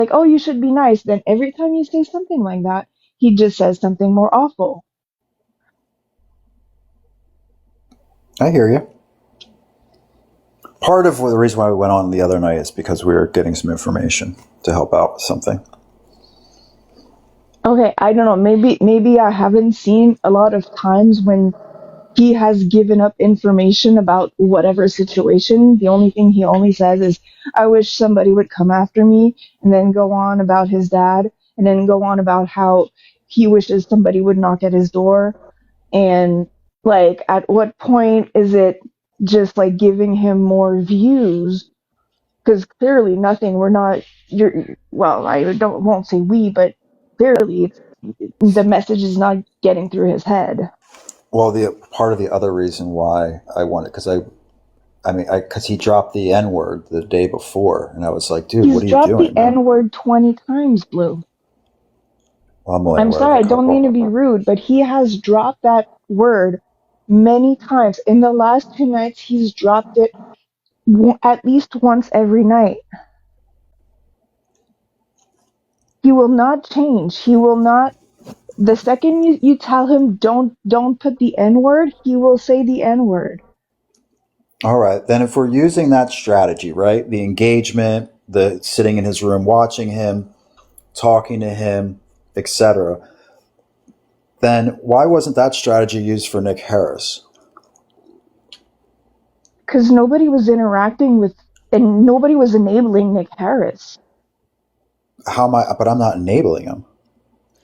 like, oh, you should be nice. Then every time you say something like that, he just says something more awful. I hear you. Part of the reason why we went on the other night is because we were getting some information to help out with something. Okay, I don't know. Maybe I haven't seen a lot of times when he has given up information about whatever situation. The only thing he only says is, I wish somebody would come after me, and then go on about his dad, and then go on about how he wishes somebody would knock at his door. And like, at what point is it just like giving him more views? Because clearly nothing, we're not, well, I don't, won't say we, but clearly the message is not getting through his head. Well, the part of the other reason why I wanted, because he dropped the N word the day before, and I was like, dude, what He's are you dropped the doing, man? N word 20 times, Blue. Well, I'm only I'm aware of sorry, a I don't mean to be couple. rude, but he has dropped that word many times. In the last 2 nights, he's dropped it at least once every night. He will not change. He will not. The second you tell him don't put the N word, he will say the N word. All right, then if we're using that strategy, right, the engagement, the sitting in his room, watching him, talking to him, etc., then why wasn't that strategy used for Nick Harris? Because nobody was interacting with, and nobody was enabling Nick Harris. How am I? But I'm not enabling him.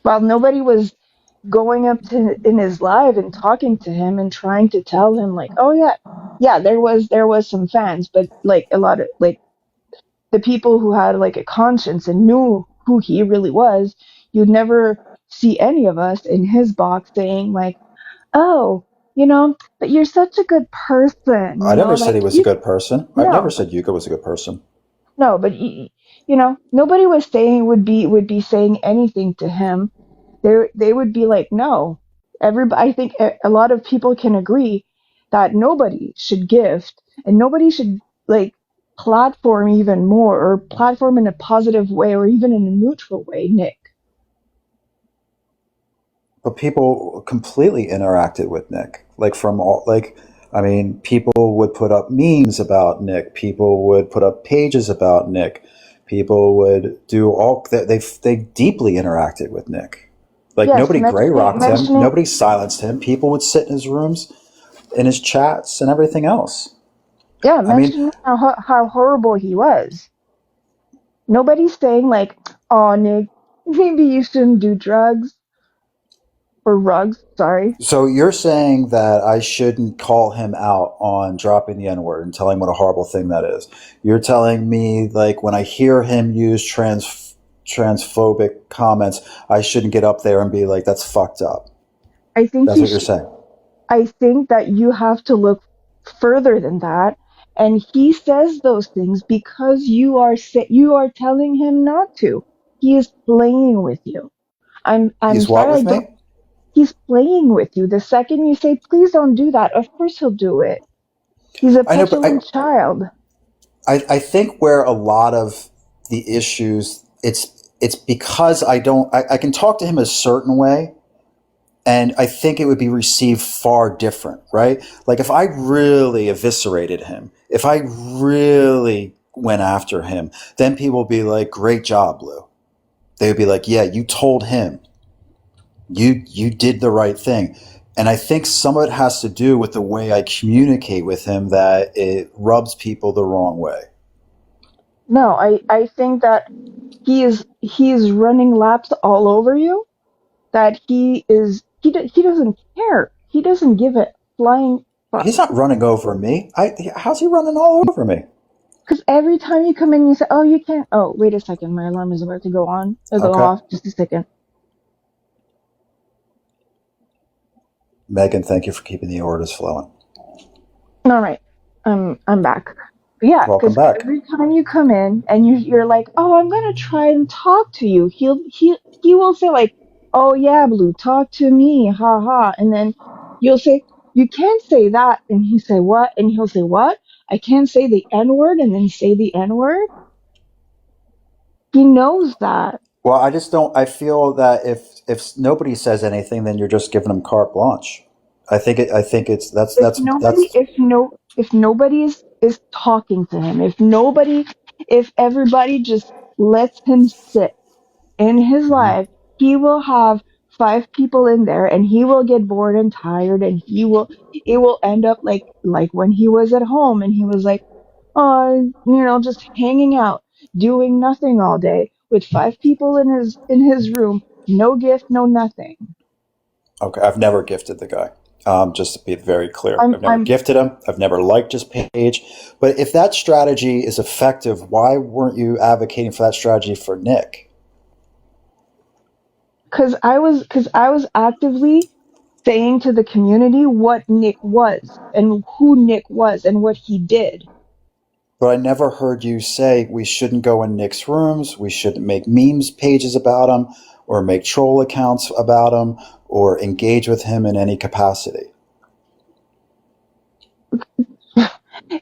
While nobody was going up to in his live and talking to him and trying to tell him like, oh yeah, yeah, there was some fans, but like a lot of like the people who had like a conscience and knew who he really was, you'd never see any of us in his box saying like, oh, but you're such a good person, I never said like he was a you. good person. I've never No, said Yuka was a good person. no, but nobody was saying would be saying anything to him. They would be like, no. Everybody, I think a lot of people can agree that nobody should gift and nobody should like platform even more, or platform in a positive way or even in a neutral way, Nick. But people completely interacted with Nick. Like from all, like, I mean, people would put up memes about Nick. People would put up pages about Nick. People would do all that. They deeply interacted with Nick. Like Yes, nobody gray mentioning rocked him. mentioning Nobody silenced him. People would sit in his rooms, in his chats, and everything else. yeah, I mean, mentioning how horrible he was. Nobody's saying like, oh Nick, maybe you shouldn't do drugs or rugs, sorry. so you're saying that I shouldn't call him out on dropping the N word and telling him what a horrible thing that is. You're telling me like when I hear him use transphobic comments, I shouldn't get up there and be like, "That's fucked up." I think That's you what you're should. saying. I think that you have to look further than that. And he says those things because you are telling him not to. He is playing with you. I'm He's what sorry, I with don't. me? He's playing with you. The second you say please don't do that, of course he'll do it. He's a I know, but petulant child. I think where a lot of the issues it's because I can talk to him a certain way, and I think it would be received far different, right? Like if I really eviscerated him, if I really went after him, then people would be like, "Great job, Lou." They would be like, "Yeah, you told him. You did the right thing." And I think some of it has to do with the way I communicate with him that it rubs people the wrong way. No, I think that he is running laps all over you. That he doesn't care. He doesn't give a flying fuck. He's not running over me. How's he running all over me? Because every time you come in, you say, "Oh, you can't." Oh, wait a second, my alarm is about to go on. It'll go Okay. off. Just a second. Megan, thank you for keeping the orders flowing. All right, I'm back. But yeah, Welcome because back. every time you come in and you're like, "Oh, I'm gonna try and talk to you," he will say like, "Oh yeah, Blue, talk to me, ha ha," and then you'll say, "You can't say that," and he say what, and he'll say what? I can't say the N word and then say the N word. He knows that. Well, I just don't. I feel that if nobody says anything, then you're just giving them carte blanche. I think it's If nobody, that's. if nobody is talking to him, if everybody just lets him sit in his Mhm. life, he will have five people in there, and he will get bored and tired, and it will end up like when he was at home, and he was like, oh, just hanging out, doing nothing all day with five people in his room, no gift, no nothing. Okay, I've never gifted the guy. Just to be very clear, I'm I've never I'm gifted him. I've never liked his page. But if that strategy is effective, why weren't you advocating for that strategy for Nick? because I was actively saying to the community what Nick was and who Nick was and what he did. But I never heard you say we shouldn't go in Nick's rooms, we shouldn't make memes pages about him, or make troll accounts about him, or engage with him in any capacity.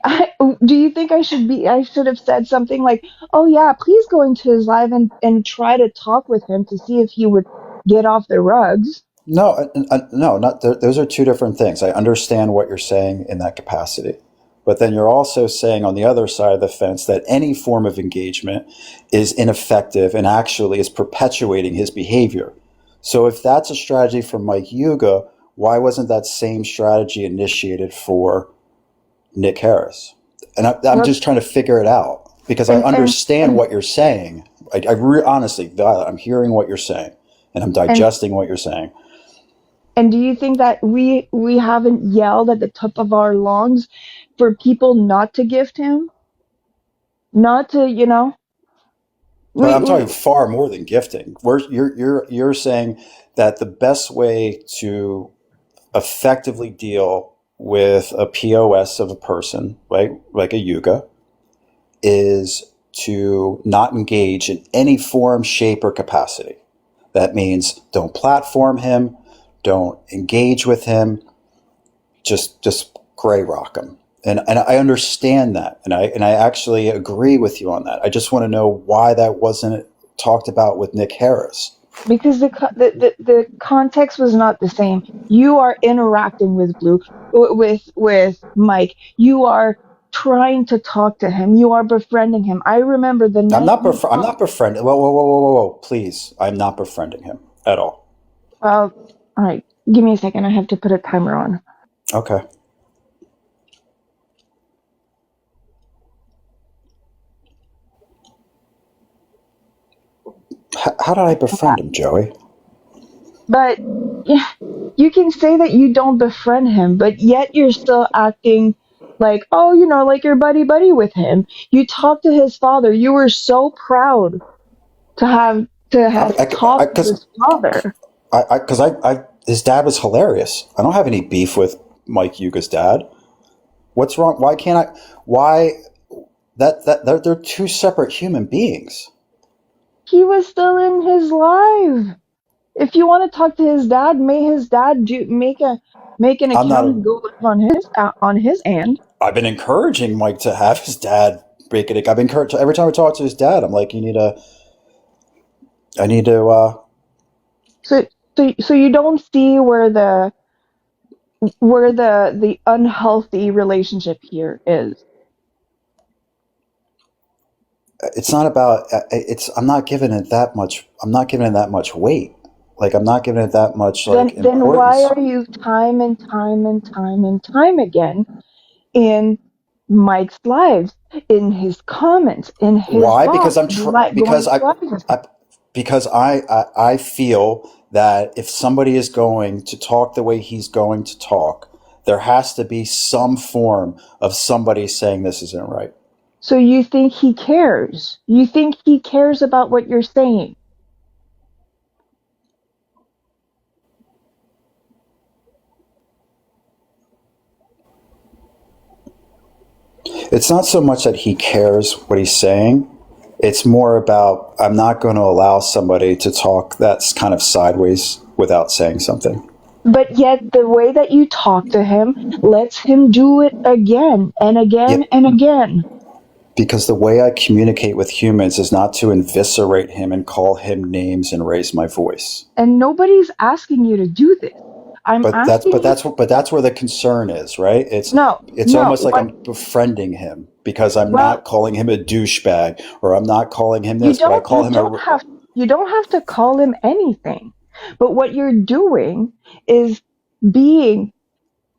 I, do you think I should have said something like, "Oh yeah, please go into his live and try to talk with him to see if he would get off the rugs." No, no, not those are two different things. I understand what you're saying in that capacity, but then you're also saying on the other side of the fence that any form of engagement is ineffective and actually is perpetuating his behavior. So if that's a strategy for Mike Yuga, why wasn't that same strategy initiated for Nick Harris? And I'm Well, just trying to figure it out because I and understand what you're saying. Honestly, I'm hearing what you're saying and I'm and digesting what you're saying. and do you think that we haven't yelled at the top of our lungs for people not to gift him, not to, But we, I'm we talking far more than gifting. You're saying that the best way to effectively deal with a POS of a person, right, like a Yuga, is to not engage in any form, shape, or capacity. That means don't platform him, don't engage with him, just gray rock him. And I understand that, and I actually agree with you on that. I just want to know why that wasn't talked about with Nick Harris. because the context was not the same. You are interacting with with Mike. You are trying to talk to him. You are befriending him. I remember the night you I'm talked. not befriending. Whoa, whoa, whoa, whoa, whoa, whoa! Please, I'm not befriending him at all. All right, give me a second. I have to put a timer on. Okay. How did I befriend him, Joey? But yeah, you can say that you don't befriend him, but yet you're still acting like, oh, like you're buddy buddy with him. You talked to his father. You were so proud to have talked to Because his father. his dad was hilarious. I don't have any beef with Mike Yuga's dad. What's wrong? Why can't I? Why they're two separate human beings. He was still in his life. If you want to talk to his dad, may his dad do make an I'm account not. and go live on his end. I've been encouraging Mike to have his dad break it. I've been encouraged every time I talk to his dad. I'm like, you need to. I need to. So you don't see where the unhealthy relationship here is. It's not about. It's. I'm not giving it that much. I'm not giving it that much weight. Like I'm not giving it that much like Then why importance. are you time and time and time and time again in Mike's lives, in his comments, in his Why? Because like going live with him? I because I feel that if somebody is going to talk the way he's going to talk, there has to be some form of somebody saying this isn't right. So you think he cares? You think he cares about what you're saying? It's not so much that he cares what he's saying. It's more about I'm not going to allow somebody to talk that's kind of sideways without saying something. But yet the way that you talk to him lets him do it again and Yeah, again and again. Because the way I communicate with humans is not to eviscerate him and call him names and raise my voice. And nobody's asking you to do this. I'm But that's asking but you. that's but that's where the concern is, right? No, It's no. almost like What? I'm befriending him because I'm Well, not calling him a douchebag or I'm not calling him you this, but I don't. call You him don't a. have. You don't have to call him anything. But what you're doing is being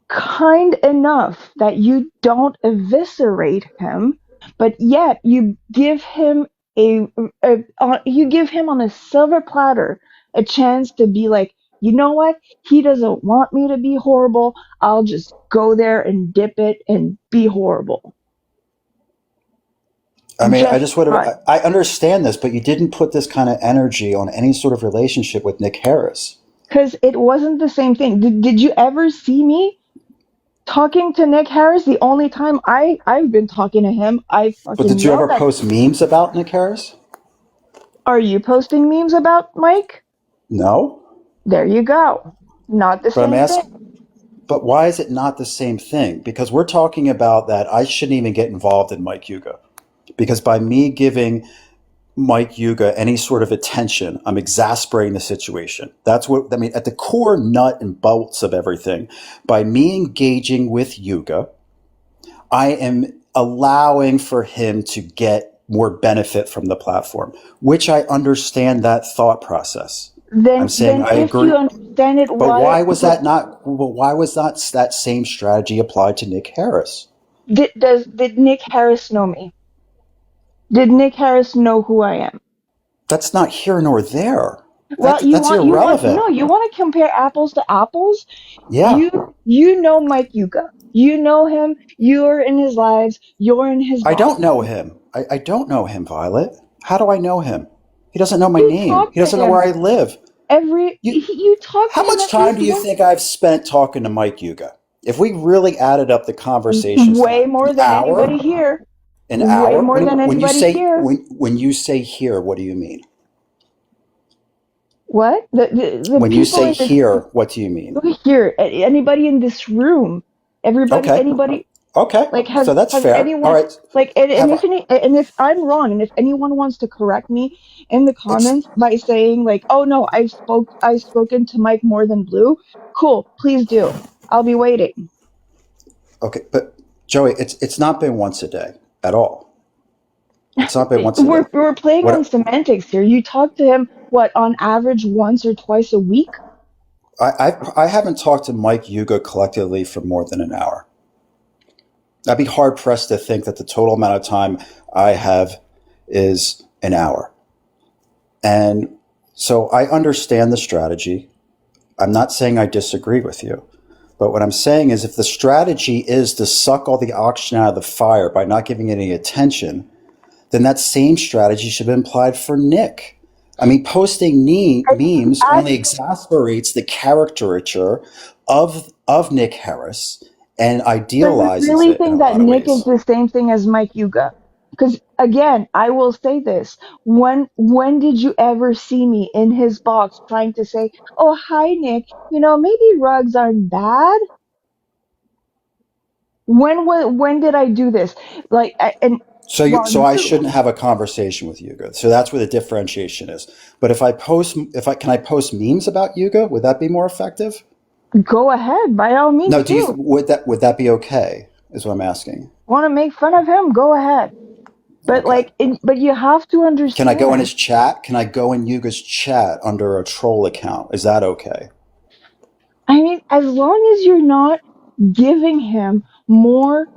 kind enough that you don't eviscerate him, but yet you give him you give him on a silver platter a chance to be like, you know what? He doesn't want me to be horrible. I'll just go there and dip it and be horrible. I mean, I Just just would have. try. I understand this, but you didn't put this kind of energy on any sort of relationship with Nick Harris. Because it wasn't the same thing. Did you ever see me talking to Nick Harris? The only time I've been talking to him, I But fucking did you ever yelled at. post memes about Nick Harris? Are you posting memes about Mike? No. There you go. Not the But I'm same thing. asking. But why is it not the same thing? Because we're talking about that I shouldn't even get involved in Mike Yuga. Because by me giving Mike Yuga any sort of attention, I'm exasperating the situation. That's what I mean. At the core nut and bolts of everything, by me engaging with Yuga, I am allowing for him to get more benefit from the platform, which I understand that thought process. I'm saying Then I if you agree. understand it, But why why was that not? Why was not that same strategy applied to Nick Harris? did Nick Harris know me? Did Nick Harris know who I am? That's not here nor there. Well, That's you want irrelevant. no, you want to compare apples to apples? Yeah, You know Mike Yuga. You know him. You're in his lives. You're in his I don't know boxes. him. I don't know him, Violet. How do I know him? He doesn't know my You name. talk He to doesn't know where him I live. You, you talk to how him much at time least do you once. think I've spent talking to Mike Yuga? If we really added up the conversations Way time, more an than anybody hour, here. an Way hour. more than anybody here. When you say here, what do you mean? What? The When you people say in this here, what do you mean? look here, anybody in this room, Okay, anybody okay. like So that's has fair. All anyone right. like Have I, and if I'm wrong and if anyone wants to correct me in the it's comments by saying like, oh no, I've spoken to Mike more than Blue, cool, please do. I'll be waiting. okay, but Joey, it's not been once a day at all. It's not been once a day. We're playing on What semantics here. You talk to him what on average once or twice a week? I haven't talked to Mike Yuga collectively for more than an hour. I'd be hard pressed to think that the total amount of time I have is an hour. And so I understand the strategy. I'm not saying I disagree with you. But what I'm saying is if the strategy is to suck all the oxygen out of the fire by not giving it any attention, then that same strategy should be applied for Nick. I mean, posting memes As only exasperates the caricature of Nick Harris and Does you idealizes really it in think a that lot of Nick is ways. the same thing as Mike Yuga? Because again, I will say this: when did you ever see me in his box trying to say, "Oh, hi, Nick. You know, maybe rugs aren't bad." When did I do this? And well, So I you shouldn't have a conversation with Yuga. So that's where the differentiation is. But if I can I post memes about Yuga, would that be more effective? go ahead, by all No, means, do you do. would that be okay? Is what I'm asking. Want to make fun of him? Go ahead. But Okay. but you have to Can I go in understand. his chat? Can I go in Yuga's chat under a troll account? Is that okay? I mean, as long as you're not giving him more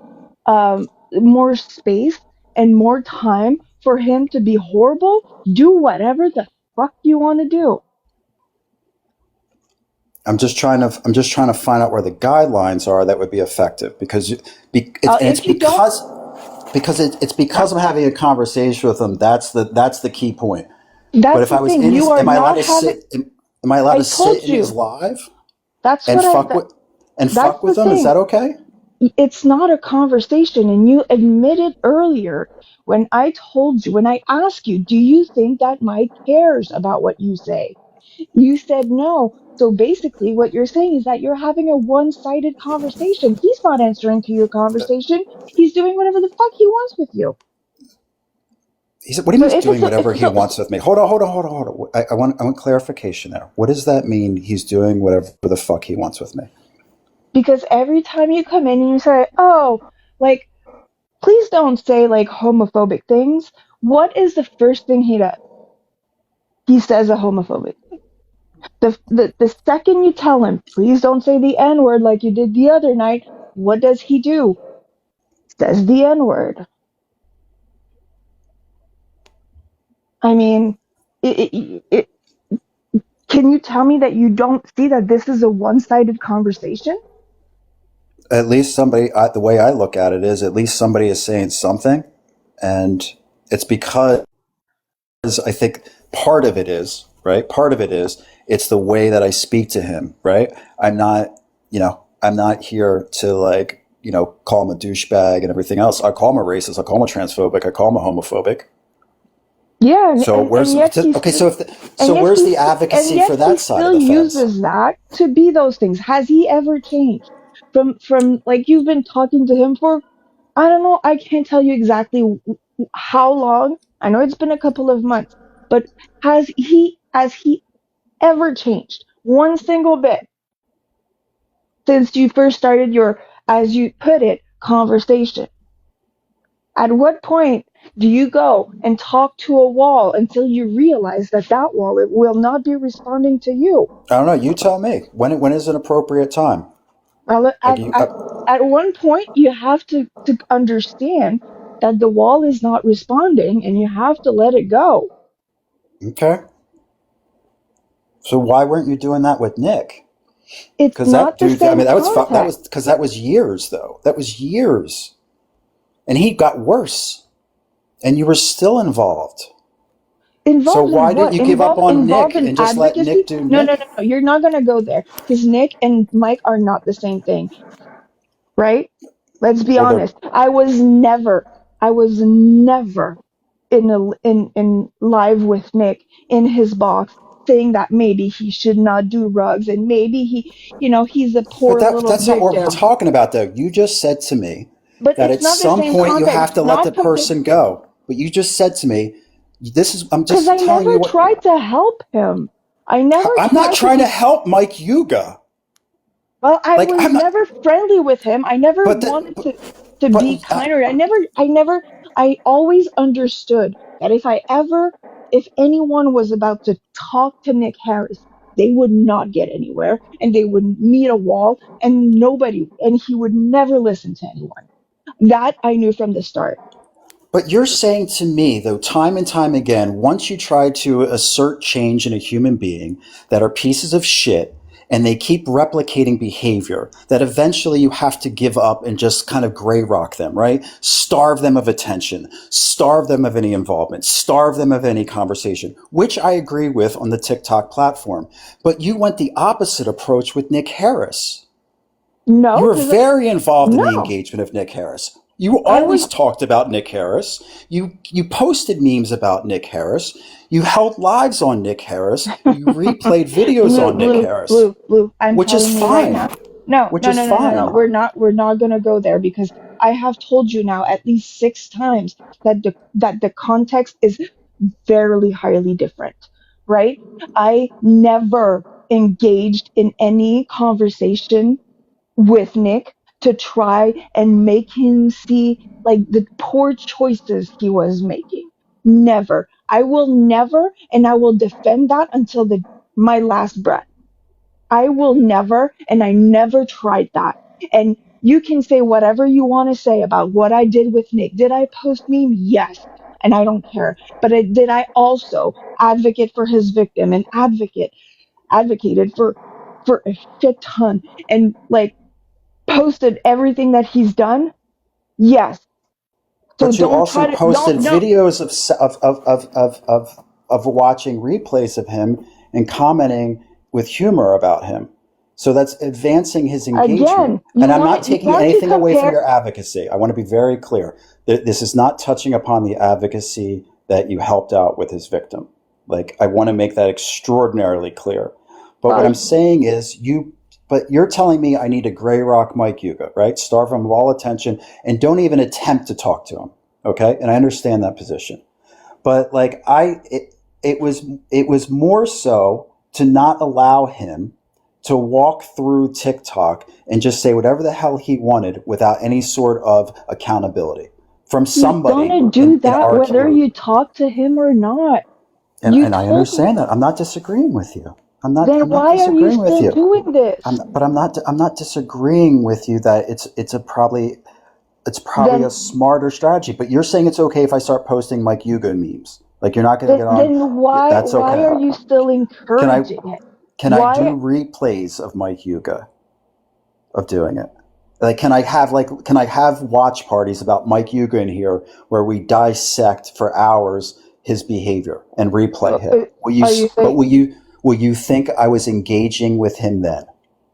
space and more time for him to be horrible, do whatever the fuck you want to do. I'm just trying to find out where the guidelines are that would be effective because it's If you don't, it's because I'm having a conversation with him. That's the key point. But that's if the I was thing. in You his, are am I allowed not to having. sit? Am I allowed I to sit told in his you. live That's and what I. fuck with and That's fuck the with him? Is thing. that okay? It's not a conversation, and you admitted earlier when I told you, when I asked you, do you think that Mike cares about what you say? You said no. So basically, what you're saying is that you're having a one sided conversation. He's not answering to your conversation. He's doing whatever the fuck he wants with you. He said, "What do you mean But he's if doing it's whatever he wants with me?" Hold on. I want clarification there. What does that mean? He's doing whatever the fuck he wants with me. because every time you come in and you say, "Oh, like please don't say like homophobic things," what is the first thing he does? He says a homophobic. The second you tell him, "Please don't say the N word like you did the other night," what does he do? Says the N word. I mean, it, can you tell me that you don't see that this is a one-sided conversation? At least somebody, the way I look at it is, at least somebody is saying something, and it's because I think part of it is right. Part of it is it's the way that I speak to him. Right. I'm not here to call him a douchebag and everything else. I call him a racist. I call him a transphobic. I call him a homophobic. Yeah, So and where's yet okay? and So yet where's the and advocacy yet for he that side of still the fence? uses that to be those things. Has he ever changed from like you've been talking to him for, I don't know, I can't tell you exactly how long. I know it's been a couple of months, but has he ever changed one single bit since you first started your, as you put it, conversation? At what point do you go and talk to a wall until you realize that that wall it will not be responding to you? I don't know. You tell me when is an appropriate time? Well, Like at, at, at one point, you have to understand that the wall is not responding and you have to let it go. okay. So why weren't you doing that with Nick? It's Because that not the dude, I same mean, that was context. because that was years though. That was years, and he got worse, and you were still involved. So Involved in why didn't what? you give up on Involved Nick in and just let advocacy? Nick do No, no, Nick? no, no. You're not going to go there because Nick and Mike are not the same thing, right? Let's be Well, they're honest. I was never in live with Nick in his box saying that maybe he should not do rugs and maybe he's a poor but little that's not what we're victim. talking about though. You just said to me But that it's at not the some same point you context. have to let the Not person go. But you just said to me, "This is." I'm because just I telling never you what. tried to help him. I never I'm not tried to trying to be. help Mike Yuga. Well, I Like was I'm not. never friendly with him. I never But wanted the, to but be kinder. I always understood that if anyone was about to talk to Nick Harris, they would not get anywhere and they would meet a wall and he would never listen to anyone. That I knew from the start. But you're saying to me, though, time and time again, once you try to assert change in a human being that are pieces of shit and they keep replicating behavior, that eventually you have to give up and just kind of gray rock them, right? Starve them of attention, starve them of any involvement, starve them of any conversation, which I agree with on the TikTok platform. But you went the opposite approach with Nick Harris. You No, were because very involved in the no, engagement of Nick Harris. You I always was. talked about Nick Harris. You posted memes about Nick Harris. You held lives on Nick Harris. You replayed videos Blue, on Nick blue, Harris, blue, blue. I'm which is telling you right now. fine. No, Which no, is no, no, no, no. fine. We're not gonna go there because I have told you now at least 6 times that the context is very highly different, right? I never engaged in any conversation with Nick to try and make him see like the poor choices he was making. Never. I will never, and I will defend that until the my last breath. I will never, and I never tried that. And you can say whatever you want to say about what I did with Nick. Did I post meme? Yes. And I don't care. But did I also advocate for his victim and advocated for a shit ton and like posted everything that he's done? Yes. So But you don't also try to posted don't videos of watching replays of him and commenting with humor about him. So that's advancing his engagement. again. And I'm not You taking want to anything away from compare. your advocacy. I want to be very clear. This is not touching upon the advocacy that you helped out with his victim. Like, I want to make that extraordinarily clear. But what Well, I'm saying is but you're telling me I need to gray rock Mike Yuga, right? Starve him of all attention and don't even attempt to talk to him. Okay. And I understand that position. But like it was more so to not allow him to walk through TikTok and just say whatever the hell he wanted without any sort of accountability from He's somebody gonna do in that our whether community. you talk to him or not. You And I told me. understand that. I'm not disagreeing with you. Then I'm not why are you disagreeing with still you. doing this? I'm not disagreeing with you that it's probably a Then smarter strategy. But you're saying it's okay if I start posting Mike Yuga memes. Like you're not going to then get on. then why That's why okay. are you still Can I encouraging it? can I Why do replays of Mike Yuga of doing it? Like can I have watch parties about Mike Yuga in here where we dissect for hours his behavior and replay it? Will you? are you But saying will you think I was engaging with him then?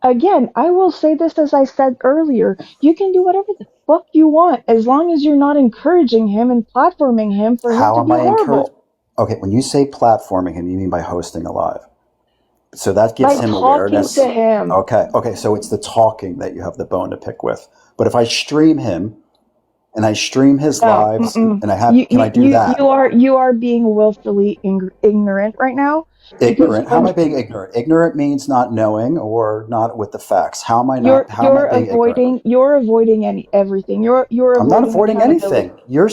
again, I will say this as I said earlier, you can do whatever the fuck you want as long as you're not encouraging him and platforming him for him How to am be I encouraged? horrible Okay, when you say platforming him, you mean by hosting a live. So that gives by him talking to awareness. him. Okay, so it's the talking that you have the bone to pick with. But if I stream him and I stream his No, lives mm-mm. and can I do that? You are being willfully ignorant right now because Ignorant? How am I being ignorant? Ignorant means not knowing or not with the facts. How am I being ignorant? you're avoiding everything. You're I'm not avoiding avoiding accountability. anything. Your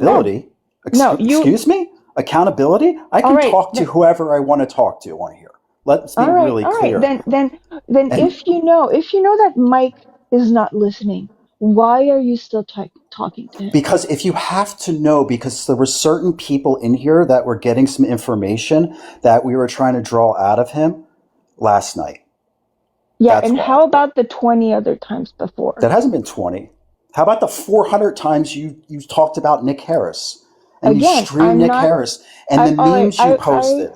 No, accountability. no, you. Excuse me? Accountability? I All can right, talk to whoever I want to talk to on here. Let's be really all right. clear. Then And if you know that Mike is not listening, why are you still talking to him? because if you have to know, because there were certain people in here that were getting some information that we were trying to draw out of him last night. Yeah, That's and why. how about the 20 other times before? That hasn't been 20. How about the 400 times you talked about Nick Harris and you Again, streamed I'm Nick not. Harris and the All right. memes you posted?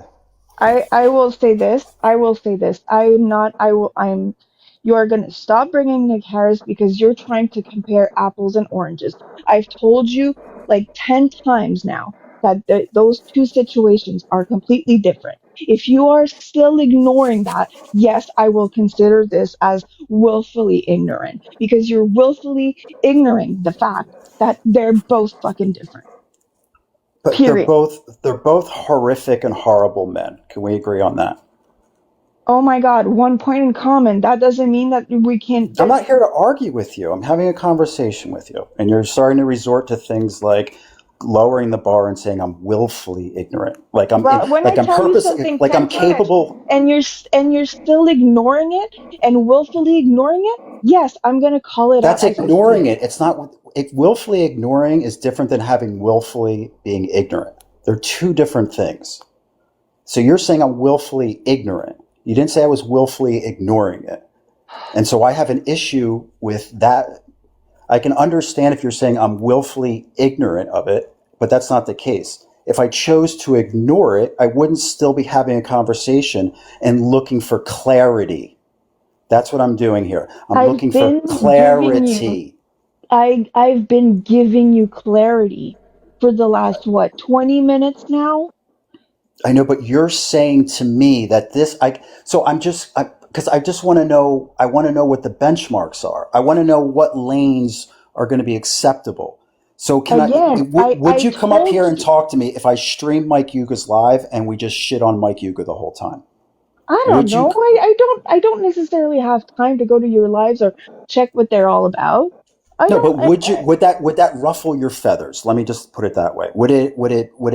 I will say this. I will say this. I'm not. I will. I'm. You are going to stop bringing Nick Harris because you're trying to compare apples and oranges. I've told you like 10 times now that those two situations are completely different. If you are still ignoring that, yes, I will consider this as willfully ignorant because you're willfully ignoring the fact that they're both fucking different. But Period. they're both horrific and horrible men. Can we agree on that? Oh my God, one point in common. That doesn't mean that we can't. I'm not here to argue with you. I'm having a conversation with you. And you're starting to resort to things like lowering the bar and saying I'm willfully ignorant. Well, when I Like I'm tell you purpose something like 10 I'm times capable. and you're still ignoring it and willfully ignoring it, yes, I'm going to call it out That's as I see ignoring it. it. It's not willfully ignoring is different than having willfully being ignorant. They're two different things. So you're saying I'm willfully ignorant. You didn't say I was willfully ignoring it. And so I have an issue with that. I can understand if you're saying I'm willfully ignorant of it, but that's not the case. If I chose to ignore it, I wouldn't still be having a conversation and looking for clarity. That's what I'm doing here. I'm I've looking for been giving you clarity. I've been giving you clarity for the last what, 20 minutes now? I know, but you're saying to me that so because I just want to know, I want to know what the benchmarks are. I want to know what lanes are going to be acceptable. So Again, would I you come up told here and you. talk to me if I stream Mike Yuga's live and we just shit on Mike Yuga the whole time? I don't Would you? know. I don't necessarily have time to go to your lives or check what they're all about. I No, don't but would that ruffle your feathers? Let me just put it that way. Would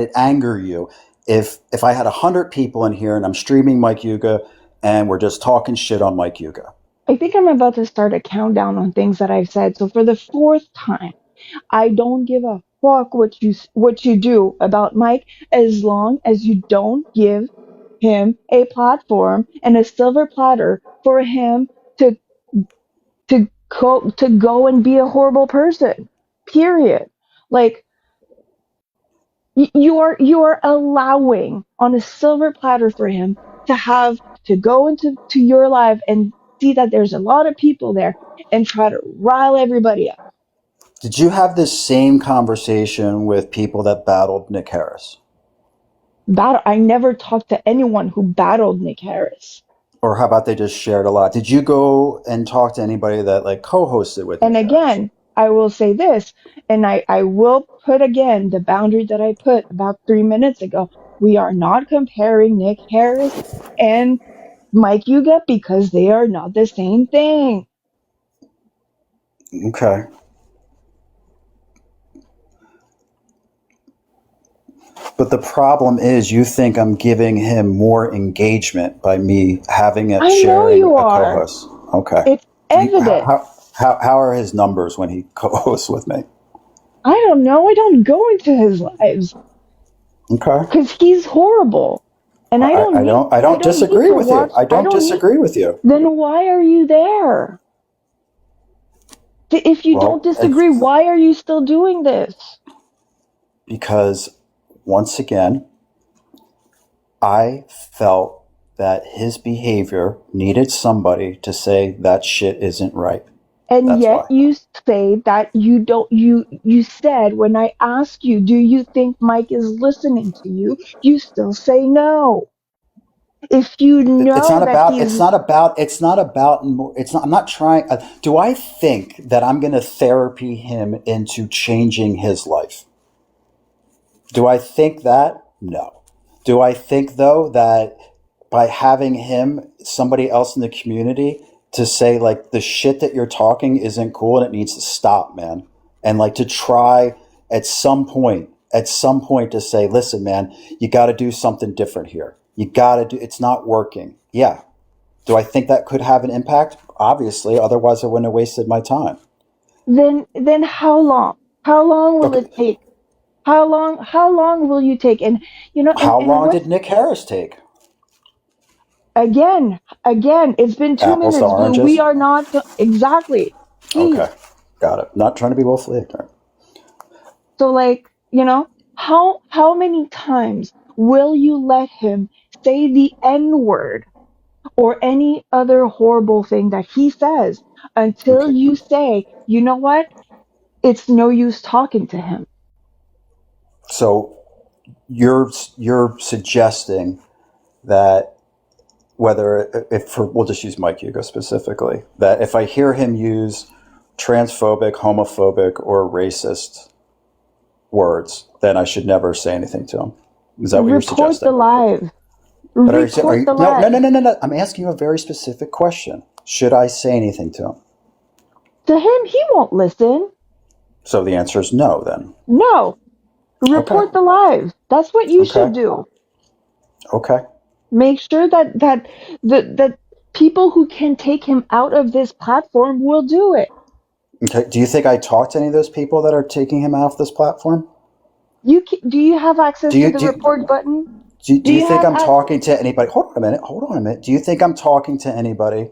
it anger you if I had 100 people in here and I'm streaming Mike Yuga and we're just talking shit on Mike Yuga? I think I'm about to start a countdown on things that I've said. So for the fourth time, I don't give a fuck what you do about Mike as long as you don't give him a platform and a silver platter for him to to go and be a horrible person. Period. Like you are allowing on a silver platter for him to have to go into to your life and see that there's a lot of people there and try to rile everybody up. Did you have this same conversation with people that battled Nick Harris? I never talked to anyone who battled Nick Harris. Or how about they just shared a lot? Did you go and talk to anybody that like co-hosted with And Nick Harris? again, I will say this, and I will put again the boundary that I put about 3 minutes ago. We are not comparing Nick Harris and Mike Yuga because they are not the same thing. Okay. But the problem is, you think I'm giving him more engagement by me having it I know sharing you a are. co-host. Okay. It's evident. How are his numbers when he co-hosts with me? I don't know. I don't go into his lives Okay. because he's horrible, and I don't need. I I don't don't need disagree to with you. watch. I I don't don't need. disagree with you. Then why are you there? If you don't Well, disagree, why are you still doing this? because once again, I felt that his behavior needed somebody to say that shit isn't right. And That's yet why. you say that you don't. You said when I ask you, do you think Mike is listening to you? You still say no. If you It's know not that about. It's he's not about. It's not about. It's not. I'm not trying. Do I think that I'm going to therapy him into changing his life? Do I think that? No. Do I think though that by having him, somebody else in the community, to say like the shit that you're talking isn't cool and it needs to stop, man, and like to try at some point to say, listen, man, you got to do something different here. You got to do. It's not working. Yeah. Do I think that could have an impact? Obviously, otherwise I wouldn't have wasted my time. then how long? How long will Okay. it take? How long will you take? And How and long what's did Nick Harris take? again, it's been two Apples to minutes, Blue. We oranges? are not exactly. Okay. Please. Got it. Not trying to be willfully ignorant. So like, how many times will you let him say the N word or any other horrible thing that he says until Okay. you say, you know what? It's no use talking to him. So you're suggesting that whether if for, we'll just use Mike Hugo specifically, that if I hear him use transphobic, homophobic, or racist words, then I should never say anything to him. Is that what you're Report the suggesting? live. But are Report you the live. no. I'm asking you a very specific question. Should I say anything to him? To him, he won't listen. So the answer is no. Then No. okay, Report the live. That's what you okay, should do. okay. Make sure that people who can take him out of this platform will do it. Okay. Do you think I talked to any of those people that are taking him off this platform? Do you have access Do to you the do report button? do Do you you think have I'm talking to anybody? Hold on a minute. Hold on a minute. Do you think I'm talking to anybody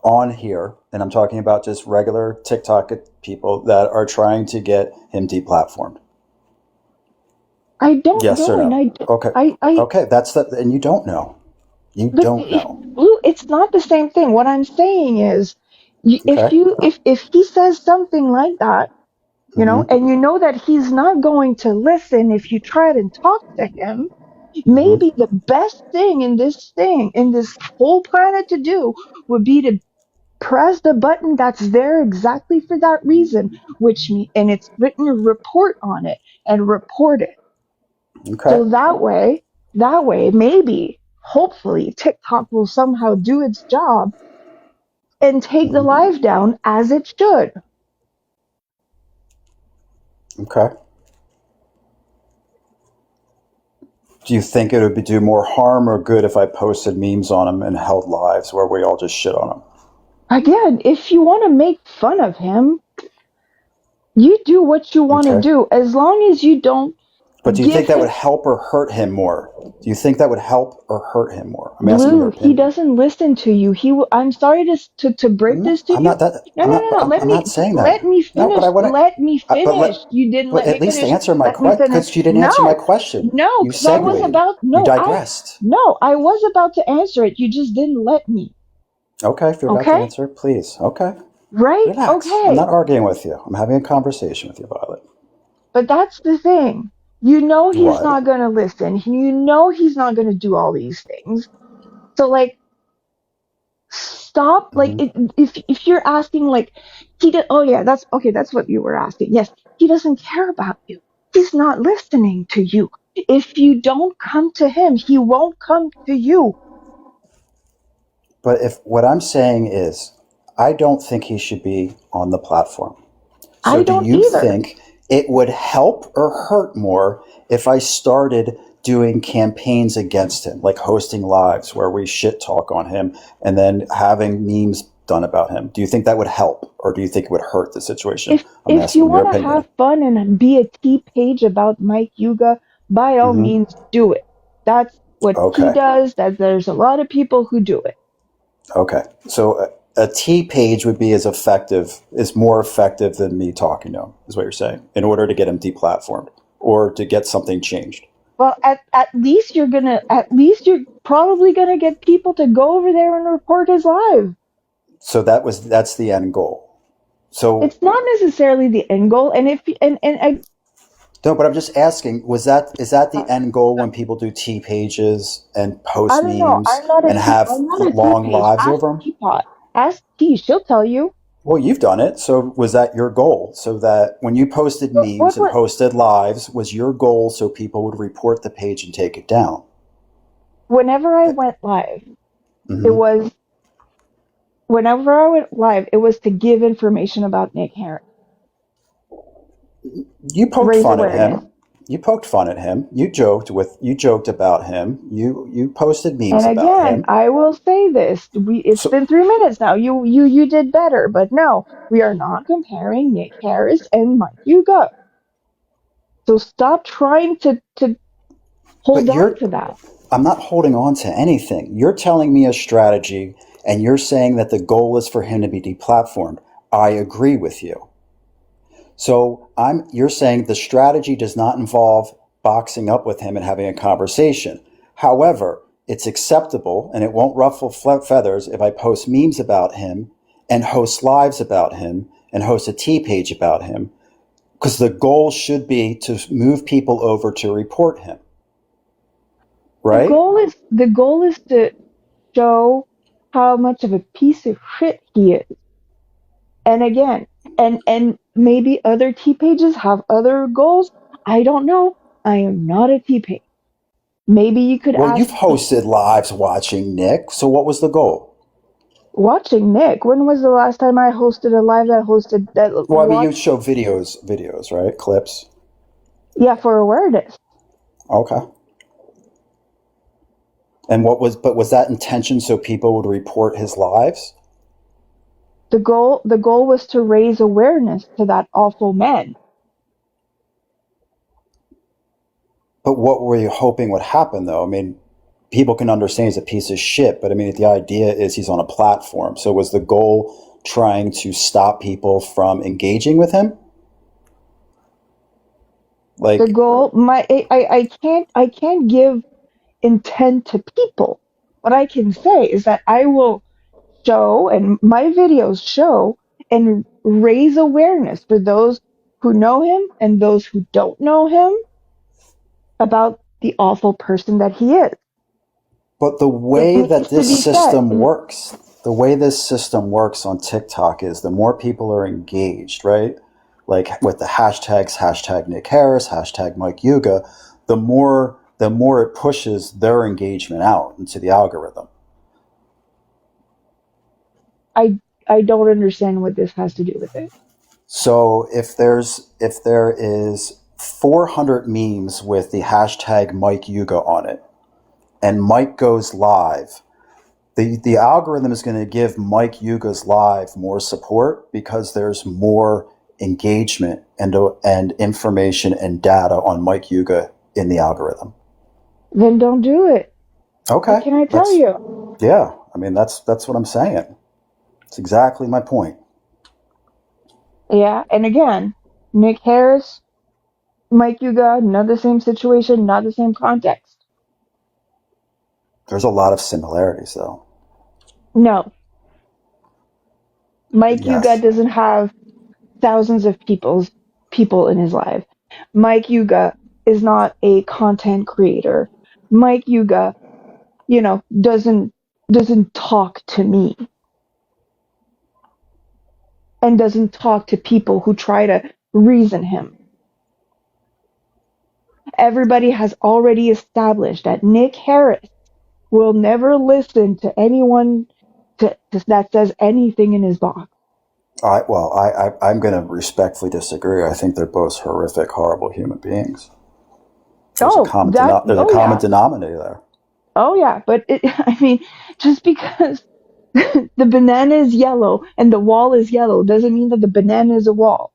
on here? And I'm talking about just regular TikTok people that are trying to get him deplatformed. I don't Yes or know, and no? Okay. I Okay. That's the. And you don't know. You but don't know. Blue, it's not the same thing. What I'm saying is, Okay. if he says something like that, Mm-hmm. and you know that he's not going to listen if you try to talk to him, Mm-hmm. maybe the best thing in this whole planet to do would be to press the button that's there exactly for that reason, and it's written a report on it and report it. Okay. So that way, maybe, hopefully, TikTok will somehow do its job and take the Mm-hmm. live down as it should. Okay. Do you think it would do more harm or good if I posted memes on him and held lives where we all just shit on him? Again, if you want to make fun of him, you do what you want to Okay. do as long as you don't But do you think give that would him help or hurt him more? Do you think that would help or hurt him more? I'm asking your Blue. He opinion. doesn't listen to you. I'm sorry to break this to I'm you. not that. No, no, no, no. I'm not saying that. Let me No, but I finish. want to. Let me But finish. You didn't let at me least finish. answer my Let me question, finish. because you didn't answer my No, question. no, You because I was segued. about You no, digressed. I was about to answer it. You just didn't let me. Okay, if you're about to Okay? answer, please. Okay, Right? relax. I'm Okay. not arguing with you. I'm having a conversation with you, Violet. But that's the thing. You know he's What? not gonna listen. You know he's not gonna do all these things. So like Stop, like, Hmm. if you're asking, like, he did, oh yeah, that's okay, that's what you were asking. Yes, he doesn't care about you. He's not listening to you. If you don't come to him, he won't come to you. But if what I'm saying is, I don't think he should be on the platform. So I do don't you either. think it would help or hurt more if I started doing campaigns against him, like hosting lives where we shit talk on him and then having memes done about him? Do you think that would help or do you think it would hurt the situation? I'm If you asking your want to opinion. have fun and be a T page about Mike Yuga, by all Hmm. means do it. That's what he Okay. does. That there's a lot of people who do it. Okay. So a T page would be as effective, is more effective than me talking to him, is what you're saying, in order to get him deplatformed or to get something changed. Well, at least you're probably gonna get people to go over there and report his live. So that's the end goal. So It's not necessarily the end goal, and if and no, but I'm just asking, is that the I end goal when people do T pages and I post don't know. memes and have I'm not a T long page. lives Ask over them? Teapot. Ask T. She'll tell you. Well, you've done it. So was that your goal? So that when you posted memes and What posted lives, was your goal so people would report the page and take it down? whenever I went live, it Hmm. was whenever I went live, it was to give information about Nick Harris, You poked raise fun at awareness. him. You poked fun at him. You joked about him. You posted memes And about again, him. I will say this: it's So, been 3 minutes now. You did better, but no, we are not comparing Nick Harris and Mike Hugo. So stop trying to hold but on you're to that. I'm not holding on to anything. You're telling me a strategy and you're saying that the goal is for him to be deplatformed. I agree with you. So you're saying the strategy does not involve boxing up with him and having a conversation. However, it's acceptable and it won't ruffle feathers if I post memes about him and host lives about him and host a T page about him because the goal should be to move people over to report him, right? The goal is to show how much of a piece of shit he is. And again, and maybe other T pages have other goals. I don't know. I am not a T page. Maybe you could Well, ask you've T. hosted lives watching Nick. So what was the goal? Watching Nick. When was the last time I hosted a live that hosted that Well, I mean, you watched? show videos, right? Clips. Yeah, for awareness. Okay. And but was that intention so people would report his lives? The goal was to raise awareness to that awful man. But what were you hoping would happen, though? I mean, people can understand he's a piece of shit, but I mean, the idea is he's on a platform. So was the goal trying to stop people from engaging with him? The Like, goal, I can't give intent to people. What I can say is that I will show, and my videos show and raise awareness for those who know him and those who don't know him about the awful person that he is. but the It way that needs to this be said. system works, the way this system works on TikTok is the more people are engaged, right? Like with the hashtags, hashtag Nick Harris, hashtag Mike Yuga, the more it pushes their engagement out into the algorithm. I I don't understand what this has to do with it. So if there is 400 memes with the hashtag Mike Yuga on it, and Mike goes live, the algorithm is going to give Mike Yuga's live more support because there's more engagement and information and data on Mike Yuga in the algorithm. Then don't do it. What Okay, can I tell that's you? yeah. I mean that's what I'm saying. It's exactly my point. Yeah, and again, Nick Harris, Mike Yuga, not the same situation, not the same context. There's a lot of similarities though. No, Mike Yuga Yes, doesn't have thousands of people in his life. Mike Yuga is not a content creator. Mike Yuga, doesn't. doesn't talk to me and doesn't talk to people who try to reason him. Everybody has already established that Nick Harris will never listen to anyone that says anything in his box. I'm going to respectfully disagree. I think they're both horrific, horrible human beings. There's a common Yeah. denominator there. Oh yeah, but I mean, just because the banana is yellow and the wall is yellow doesn't mean that the banana is a wall.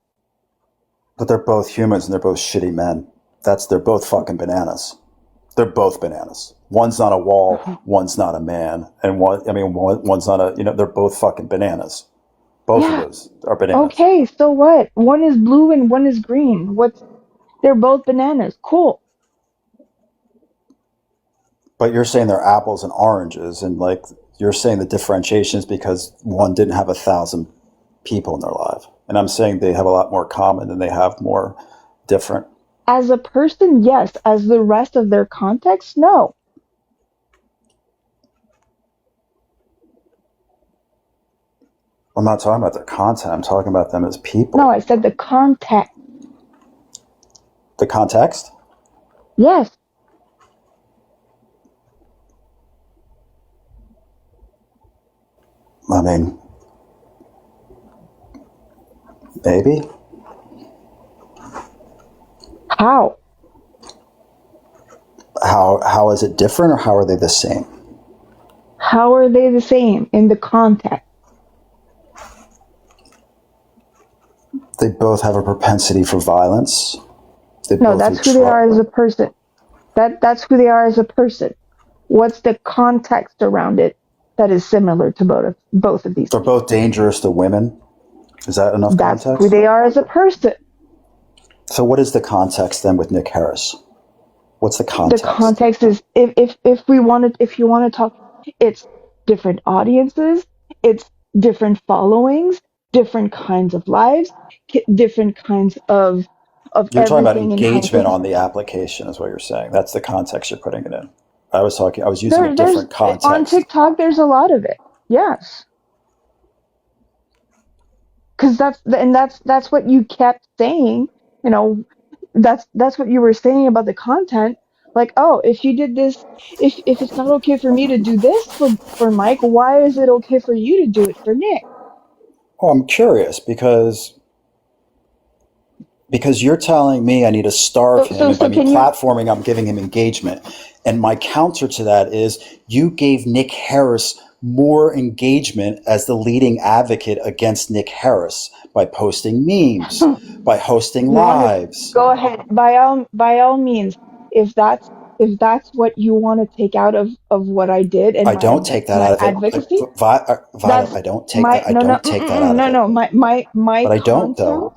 But they're both humans and they're both shitty men. They're both fucking bananas. They're both bananas. One's not a wall, one's not a man, and one's not a. They're both fucking bananas. Both of Yeah. those are bananas. Okay, so what? One is blue and one is green. They're both bananas. Cool. But you're saying they're apples and oranges, and like you're saying the differentiation is because one didn't have 1,000 people in their life, and I'm saying they have a lot more common than they have more different. As a person, yes. As the rest of their context, no. I'm not talking about their content. I'm talking about them as people. No, I said the context. The context? Yes. I mean, maybe. How? How is it different, or how are they the same? How are they the same in the context? They both have a propensity for violence. No, that's who they are as a person. That's who they are as a person. What's the context around it that is similar to both of these? They're both dangerous to women. Is that enough That's context? who they are as a person. So what is the context then with Nick Harris? What's the context? The context is if you want to talk, it's different audiences, it's different followings, different kinds of lives, different kinds of You're talking about everything and how engagement things. on the application is what you're saying. That's the context you're putting it in. I was using a different context. On TikTok, there's a lot of it. Yes. Because that's what you kept saying, you know, that's what you were saying about the content. Like, oh, if you did this, if it's not okay for me to do this for Mike, why is it okay for you to do it for Nick? Oh, I'm curious because you're telling me I need to starve him, and by me platforming, I'm giving him engagement. And my counter to that is you gave Nick Harris more engagement as the leading advocate against Nick Harris by posting memes, by hosting lives. Go ahead, by all means, if that's what you want to take out of what I did and I don't take that out of advocacy, it. I don't take that. I don't take that out of it. No. My but I don't, content though.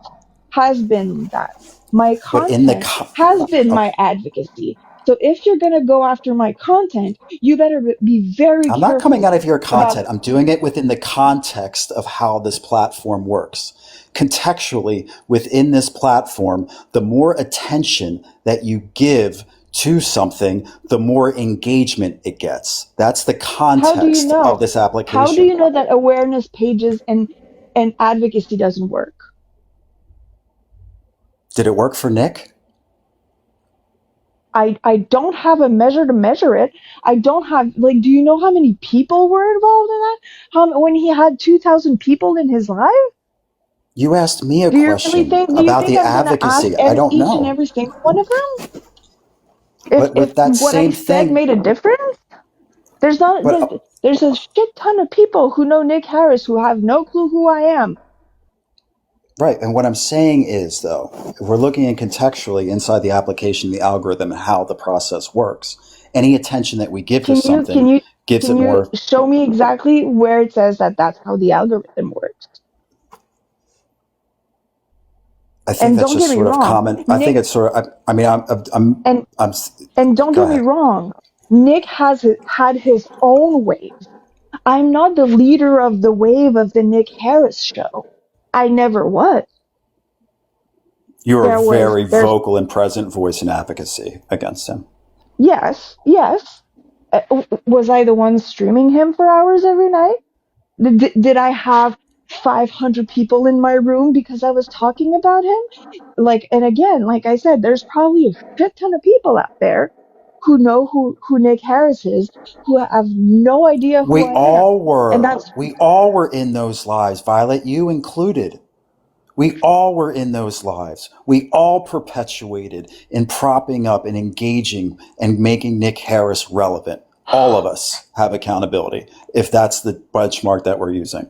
has been that. My content has been my advocacy. So if you're going to go after my content, you better be very careful. I'm not coming out of your content. I'm doing it within the context of how this platform works. Contextually, within this platform, the more attention that you give to something, the more engagement it gets. That's the context of this application. How do you know that awareness pages and advocacy doesn't work? Did it work for Nick? I don't have a measure to measure it. I don't have, do you know how many people were involved in that? When he had 2,000 people in his live? You asked me a question about the advocacy. I don't know. Each and every single one of them? If that what same I said thing made a difference? There's a shit ton of people who know Nick Harris who have no clue who I am. Right. And what I'm saying is, though, if we're looking in contextually inside the application, the algorithm, and how the process works, any attention that we give to something gives it more. Show me exactly where it says that that's how the algorithm works. I think that's just sort of common. I think it's sort of, and don't get me wrong. Nick has had his own wave. I'm not the leader of the wave of the Nick Harris show. I never was. You're a very vocal and present voice in advocacy against him. Yes. Was I the one streaming him for hours every night? Did I have 500 people in my room because I was talking about him? Like, and again, like I said, there's probably a shit ton of people out there who know who Nick Harris is, who have no idea who We I am. all And were. that's We all were in those lives, Violet, you included. We all were in those lives. We all perpetuated in propping up and engaging and making Nick Harris relevant. All of us have accountability, if that's the benchmark that we're using.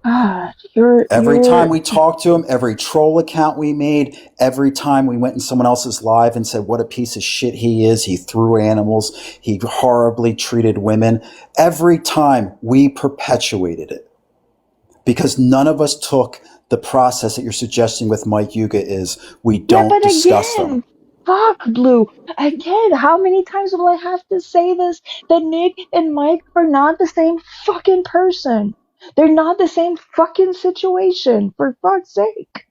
God, Every time you're we talked to him, every troll account we made, every time we went in someone else's live and said what a piece of shit he is, he threw animals, he horribly treated women, every time we perpetuated it. Because none of us took the process that you're suggesting with Mike Yuga is we yeah, don't but discuss them. again, fuck Blue. Again, how many times will I have to say this? That Nick and Mike are not the same fucking person. They're not the same fucking situation, for fuck's sake.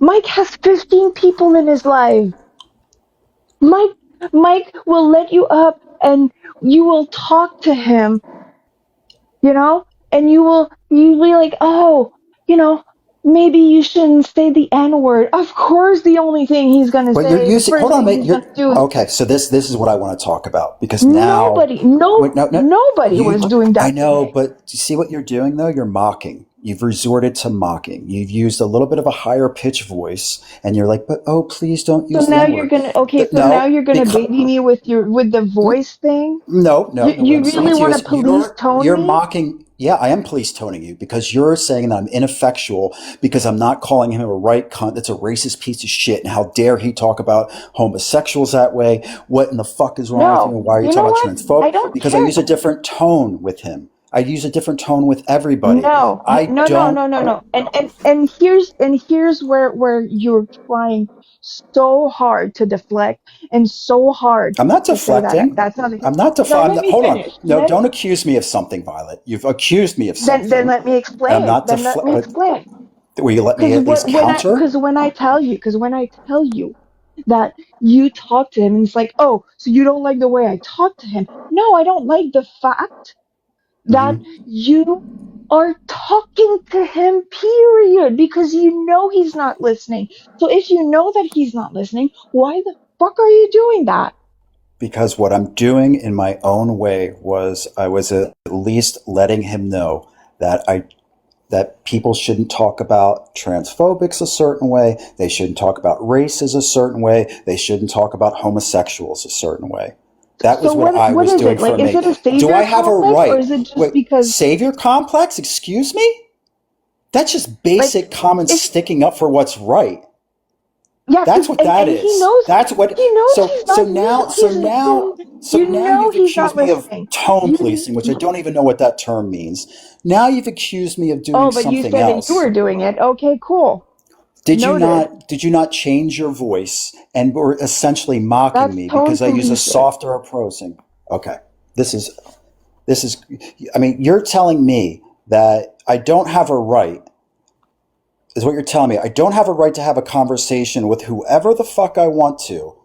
Mike has 15 people in his life. Mike Mike will let you up and you will talk to him, you know, and you'll be like, oh, you know, maybe you shouldn't say the N word. Of course the only thing he's gonna But you're say, the using. Hold first on, thing mate. he's gonna You're do is okay. So this is what I want to talk about because now, nobody no wait, no, no, nobody you. was doing I that to know, Nick. but you see what you're doing though. You're mocking. You've resorted to mocking. You've used a little bit of a higher pitch voice, and you're like, "But oh, please don't So use the now N you're word." gonna okay, so now No, you're gonna because baby me with the voice thing? no, no, no. What You I'm saying really to you wanna is police tone you're me? mocking. Yeah, I am police toning you because you're saying that I'm ineffectual because I'm not calling him a right cunt that's a racist piece of shit. And how dare he talk about homosexuals that way? What in the fuck is wrong with you? No. And why are you You know talking about what? I transphobe? don't Because I care. use a different tone with him. I use a different tone with everybody. No, I no, no, don't. no, no, no. And here's where you're trying so hard to deflect and so hard I'm not to say that deflecting. that's not the case. I'm not No, let deflecting. me Hold on. finish. No, don't accuse me of something, Violet. You've accused me of Then something, let me and I'm explain. not Then let deflecting. me But explain. will you let me Because at least counter? when I tell you that you talk to him and it's like, oh, so you don't like the way I talk to him. No, I don't like the fact that Mm-hmm. you are talking to him, period, because you know he's not listening. So if you know that he's not listening, why the fuck are you doing that? Because what I'm doing in my own way was I was at least letting him know that I that people shouldn't talk about transphobics a certain way, they shouldn't talk about races a certain way, they shouldn't talk about homosexuals a certain way. That So was what I what was is doing it? for Like, is me. it a Do savior I have a complex or right? is it just Wait, because savior complex? Excuse me? That's just like basic common if sticking up for what's right. yeah, That's because what that and he is. knows That's what. he knows So he's so not now using so he's now so you now know you've he's not accused me of listening. tone You policing, which I don't even know what that term means. Now you've accused me of doing oh, but you something said that you else. were doing it. Okay, cool. Did you Noted. not? Did you not change your voice and were essentially mocking That's me tone because I use a policing. softer approaching? Okay, this is this is. I mean, you're telling me that I don't have a right is what you're telling me. I don't have a right to have a conversation with whoever the fuck I want to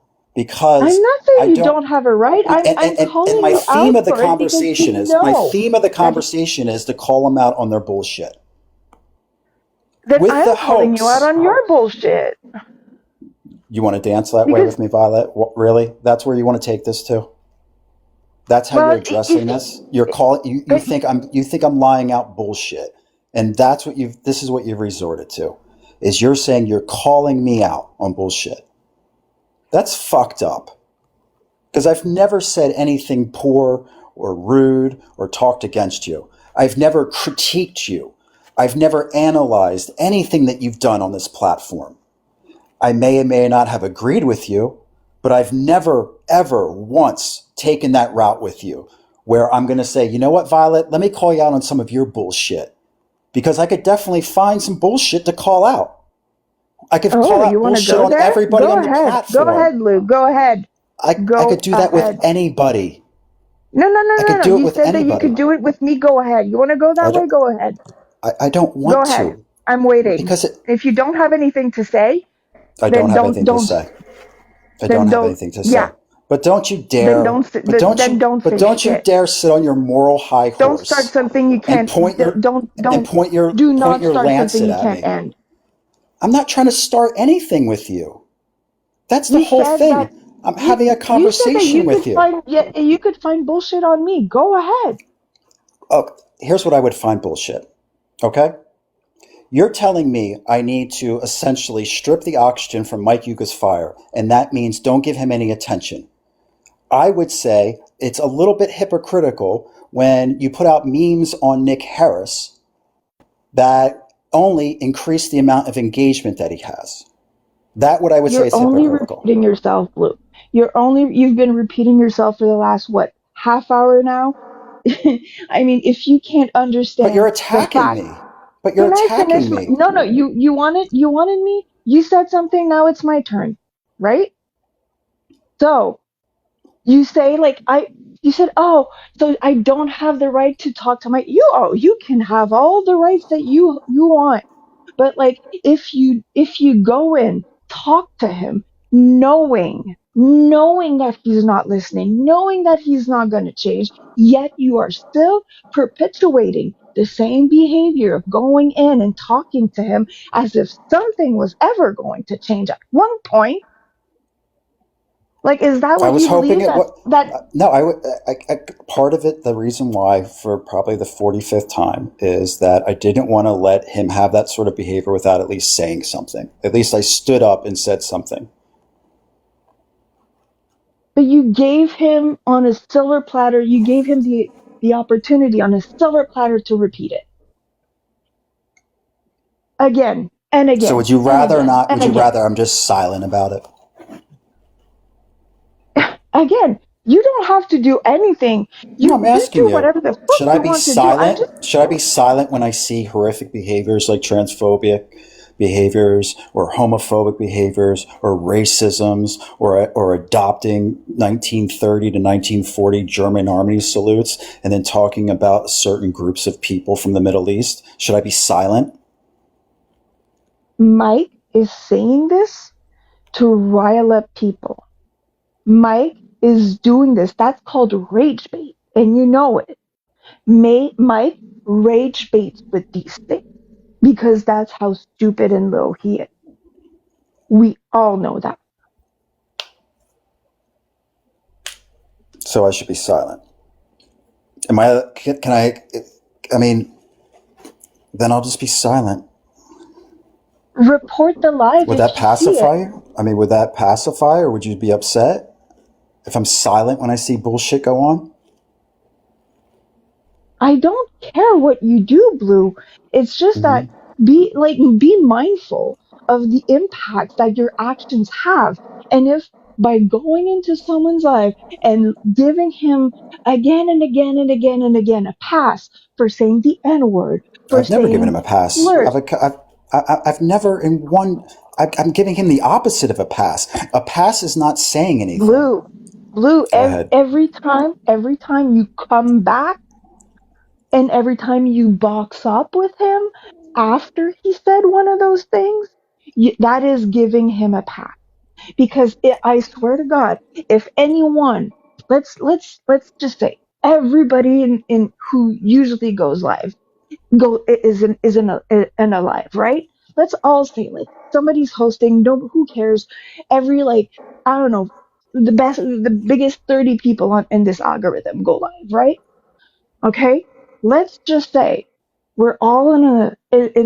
I'm because not saying I you don't. don't have a right. I'm And calling my you theme out of the for it because conversation you is my know theme of the that he, conversation is to call them out on their bullshit that with the I'm calling you out hopes. on your bullshit. You want to dance that way Because with me, Violet? What, really? That's where you want to take this to? That's how you're well, addressing this. You're calling you think I'm lying out bullshit, and that's what you've. This is what you've resorted to, is you're saying you're calling me out on bullshit. That's fucked up because I've never said anything poor or rude or talked against you. I've never critiqued you. I've never analyzed anything that you've done on this platform. I may or may not have agreed with you, but I've never, ever once taken that route with you where I'm going to say, you know what, Violet, let me call you out on some of your bullshit because I could definitely find some bullshit to call out. I could oh, call you out want to bullshit go on there? everybody on the Go platform. ahead, Lou. Go ahead. I Go could do that with ahead. anybody. No, no, no, I no, could no. do it You with said that you could anybody. do it with me. Go ahead. You want to go I that way? don't, Go ahead. I don't Go want ahead. to I'm waiting. because If you don't have anything to say, I don't then have anything to don't. say. I don't Then have don't. anything to Yeah. say. But don't you Then dare, don't. Then don't but say don't you shit. dare sit on your moral high Don't start horse something you and can't. Don't. Do point not your start something lancet you at can't me. end. I'm not trying to start anything with you. That's the You whole said that. thing. I'm having a You said that conversation you could with you. find. Yeah, you could find bullshit on me. Go ahead. Oh, here's what I would find bullshit. Okay? You're telling me I need to essentially strip the oxygen from Mike Yuga's fire, and that means don't give him any attention. I would say it's a little bit hypocritical when you put out memes on Nick Harris that only increase the amount of engagement that he has. That what I would say You're is only hypocritical. repeating yourself, Blue. You've been repeating yourself for the last what, half hour now? I mean, if you can't But you're understand the attacking fact, me. But you're can I finish attacking my, me. no, no, you wanted me? You said something, now it's my turn, right? So, you say like you said, oh, so I don't have the right to talk to you can have all the rights that you want. But like if you go in, talk to him, knowing that he's not listening, knowing that he's not going to change, yet you are still perpetuating the same behavior of going in and talking to him as if something was ever going to change at one point. Like, is that I what was you hoping believe? it That was. that No, part of it, the reason why, for probably the 45th time, is that I didn't want to let him have that sort of behavior without at least saying something. At least I stood up and said something. But you gave him on a silver platter, you gave him the opportunity on a silver platter to repeat it again and So again would you and rather again not? and Would you again. rather I'm just silent about it? Again, you don't have to do anything. No, You I'm you asking do you. whatever the fuck Should I you be want to do. I'm silent? just Should I be silent when I see horrific behaviors like transphobic behaviors or homophobic behaviors or racisms or adopting 1930 to 1940 German army salutes and then talking about certain groups of people from the Middle East? Should I be silent? Mike is saying this to rile up people. Mike is doing this. That's called rage bait, and you know it. Mike rage baits with these things because that's how stupid and low he is. We all know that. So I should be silent. Am I? Can I? I mean, then I'll just be silent. Report the live Would if that you see it. pacify you? I mean, would that pacify, or would you be upset if I'm silent when I see bullshit go on? I don't care what you do, Blue. It's just that Mm-hmm. be mindful of the impacts that your actions have. And if by going into someone's life and giving him again and again and again and again a pass for saying the N word, for I've never given him saying a pass. slurs, I've never in one. I'm giving him the opposite of a pass. A pass is not saying anything. Blue, Blue, Go ahead. every time you come back and every time you box up with him after he said one of those things, that is giving him a pass. Because I swear to God, if anyone, let's just say everybody in who usually goes live is in a live, right? Let's all say like somebody's hosting. No, who cares? Every like I don't know, the biggest 30 people on in this algorithm go live, right? Okay, let's just say we're all in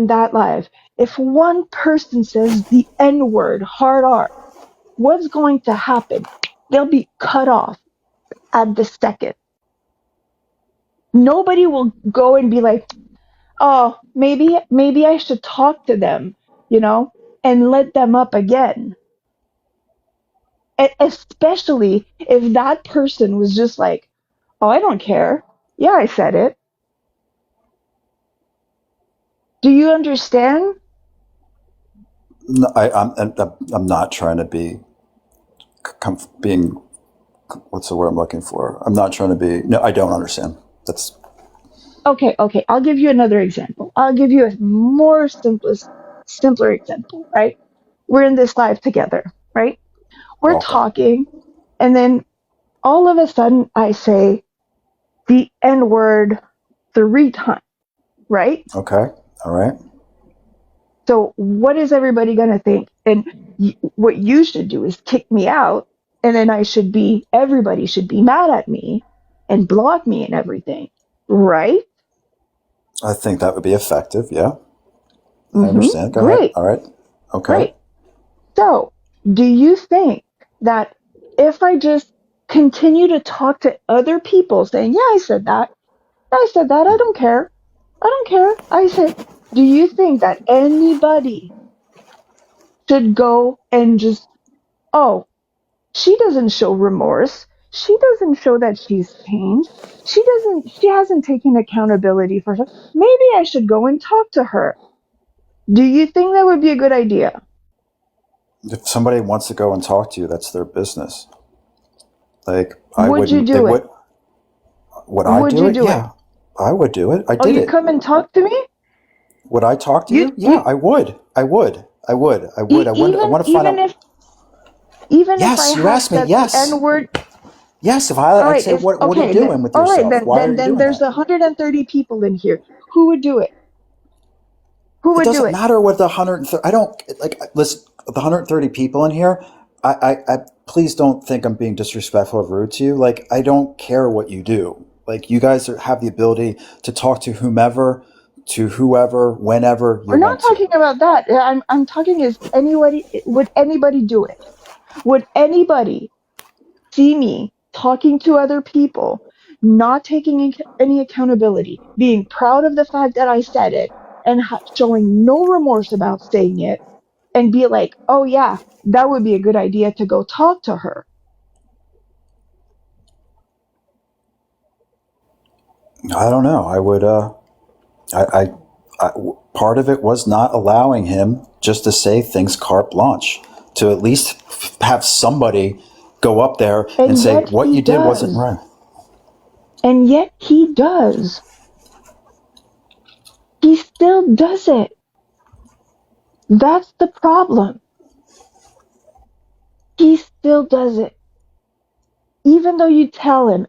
that live. If one person says the N word hard R, what's going to happen? They'll be cut off at the second. Nobody will go and be like, oh, maybe I should talk to them, you know, and let them up again. Especially if that person was just like, oh, I don't care. Yeah, I said it. Do you understand? No, I'm not trying to be being. What's the word I'm looking for? I'm not trying to be. No, I don't understand. That's Okay, okay. I'll give you another example. I'll give you a simpler example, right? We're in this live together, right? we're Welcome. talking, and then all of a sudden I say the N word 3 times, right? Okay. All right. So what is everybody going to think? And what you should do is kick me out, and then everybody should be mad at me and block me and everything, right? I think that would be effective. Yeah. I Mm-hmm. understand. Go ahead. Great, All right. Okay. great. So do you think that if I just continue to talk to other people saying, yeah, I said that, I don't care, I don't care, I said, do you think that anybody should go and just, oh, she doesn't show remorse. She doesn't show that she's changed. She hasn't taken accountability for her. Maybe I should go and talk to her. Do you think that would be a good idea? If somebody wants to go and talk to you, that's their business. Like, I Would you wouldn't, they do it? would I Would do you it? do it? Yeah, I would do it. I Oh, did you'd it. come and talk to me? Would I talk to You, you? Yeah, you I would. I would. I would. I would. I even want to find out. even if I Yes, you had asked me. said the Yes. N word. Yes, if All I'd right, say, if what are you okay, then, doing with all right, yourself? then Why are then you then doing there's that? 130 people in here. Who would do it? Who It would do doesn't it? matter what the 130, I don't, like, listen, the 130 people in here, please don't think I'm being disrespectful or rude to you. Like, I don't care what you do. Like, you guys have the ability to talk to whomever, to whoever, whenever you We're not want to. talking about that. I'm talking is anybody would anybody do it? Would anybody see me talking to other people, not taking any accountability, being proud of the fact that I said it, and showing no remorse about saying it, and be like, oh yeah, that would be a good idea to go talk to her? I don't know. I would, I, part of it was not allowing him just to say things carte blanche, to at least have somebody go up there and And say, yet what he you did wasn't does. right. And yet he does. He still does it. That's the problem. He still does it. Even though you tell him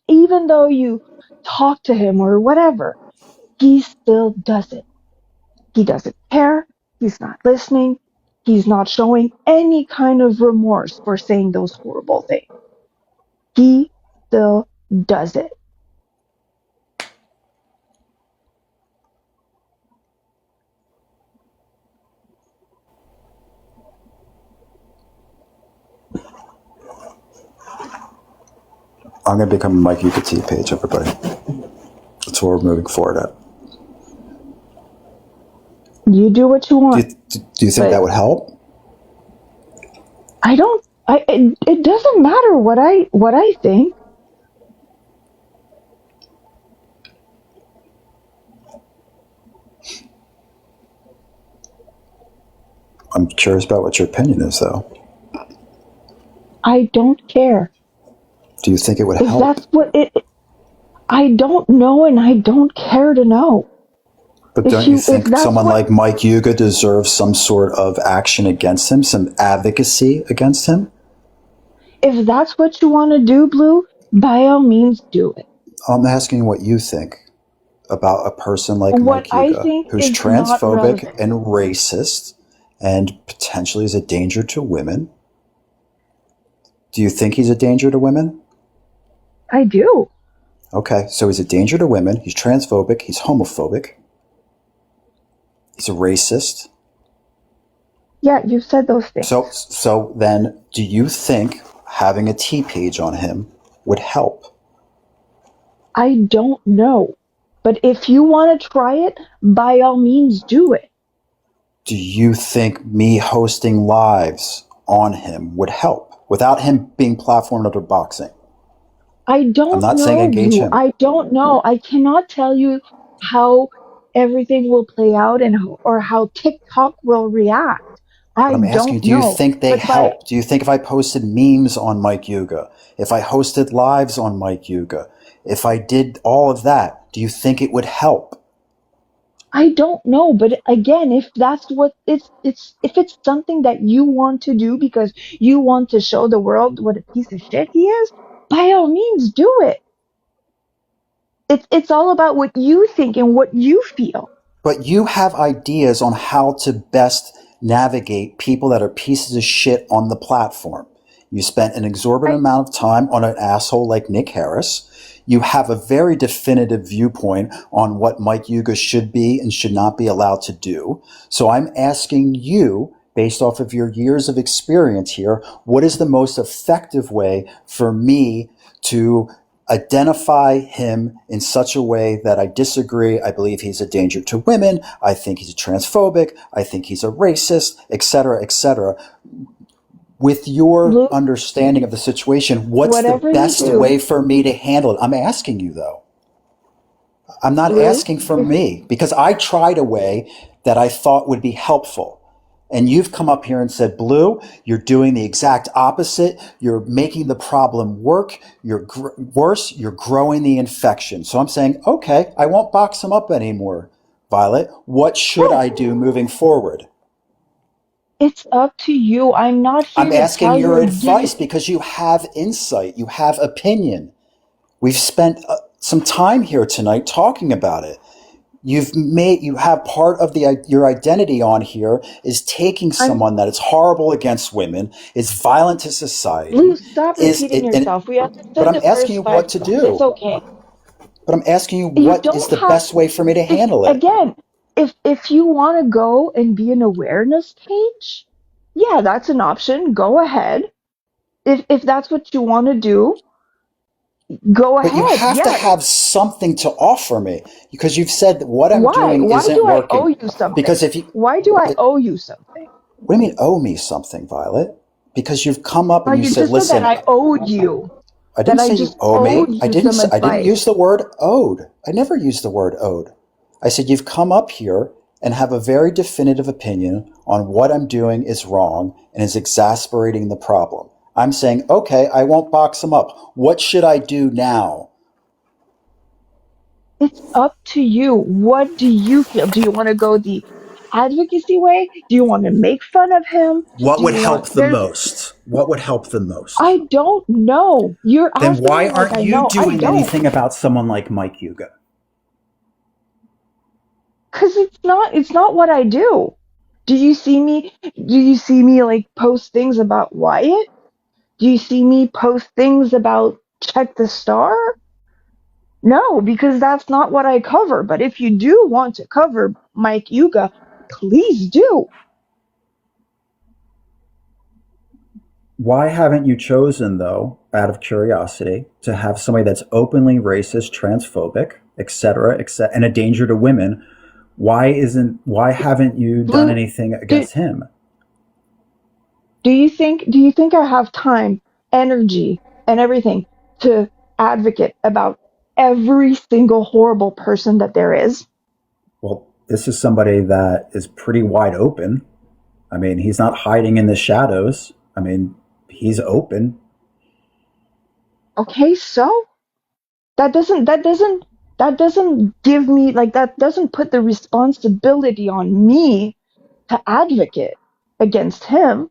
even though you talk to him or whatever, he still does it. He doesn't care. He's not listening. He's not showing any kind of remorse for saying those horrible things. He still does it. I'm going to become a Mike UKT page, everybody. That's where we're moving forward at. You do what you Do want, you, do you think that but would help? I don't. It doesn't matter what I think. I'm curious about what your opinion is, though. I don't care Do you think it would if help? that's what it. I don't know, and I don't care to know. But don't you If think that's someone what like Mike Yuga deserves some sort of action against him, some advocacy against him? if that's what you want to do, Blue, by all means do it. I'm asking what you think about a person like What Mike I Yuga, think who's is not transphobic relevant. and racist and potentially is a danger to women. Do you think he's a danger to women? I do. Okay, so he's a danger to women. He's transphobic. He's homophobic. He's a racist. Yeah, you said those things. So then, do you think having a T page on him would help? I don't know. But if you want to try it, by all means do it. Do you think me hosting lives on him would help without him being platformed under boxing? I I'm don't not saying know, engage Blue. him, I don't know. I cannot tell you how everything will play out or how TikTok will react. but I I'm asking you, don't do you know. think they But by help? Do you think if I posted memes on Mike Yuga, if I hosted lives on Mike Yuga, if I did all of that, do you think it would help? I don't know, but again, if that's what it's if it's something that you want to do because you want to show the world what a piece of shit he is, by all means do it. It's all about what you think and what you feel. But you have ideas on how to best navigate people that are pieces of shit on the platform. You spent an exorbitant I amount of time on an asshole like Nick Harris. You have a very definitive viewpoint on what Mike Yuga should be and should not be allowed to do. So I'm asking you, based off of your years of experience here, what is the most effective way for me to identify him in such a way that I disagree. I believe he's a danger to women. I think he's a transphobic. I think he's a racist, et cetera, et cetera. With your Luke, understanding of the situation, what's the whatever you best do, way for me to handle it? I'm asking you though. I'm not Luke, asking for if me because I tried a way that I thought would be helpful. And you've come up here and said, Blue, you're doing the exact opposite. You're making the problem worse. You're growing the infection. So I'm saying, okay, I won't box him up anymore, Violet. What should yes, I do moving forward? it's up to you. I'm not I'm here to asking tell you your or give you. advice because you have insight. You have opinion. We've spent some time here tonight talking about it. You have part of your identity on here is taking I'm someone that is horrible against women, is violent to Lou, society, stop repeating yourself. We but understood I'm the asking you first what five to points. It's do. okay. But I'm asking you You what is don't the have best way for me to if handle it. again, if you want to go and be an awareness page, yeah, that's an option. Go ahead. If that's what you want to do, go But you ahead. have to Yes. have something to offer me because you've said that what I'm Why? doing Why isn't do I owe working. you something? Because if you, Why do I owe you something? what do you mean owe me something, Violet? Because you've come up and you You said, just said that listen, I owed you. I That didn't I say you just owe owed me. you some I didn't use advice. the word owed. I never used the word owed. I said you've come up here and have a very definitive opinion on what I'm doing is wrong and is exasperating the problem. I'm saying, okay, I won't box them up. What should I do now? It's up to you. What do you feel? Do you want to go the advocacy way? Do you want to make fun of him? What Do would you want help the there's most? What would help the most? I don't know. You're Then asking why me like aren't I you know. I doing don't. anything about someone like Mike Yuga? Cuz it's not what I do. Do you see me like post things about Wyatt? Do you see me post things about Check the Star? No, because that's not what I cover. But if you do want to cover Mike Yuga, please do. Why haven't you chosen, though, out of curiosity, to have somebody that's openly racist, transphobic, etc., and a danger to women? Why haven't you done Blue, anything do, against him? do you think I have time, energy, and everything to advocate about every single horrible person that there is? Well, this is somebody that is pretty wide open. I mean, he's not hiding in the shadows. I mean, he's open. Okay, so that doesn't give me like that doesn't put the responsibility on me to advocate against him.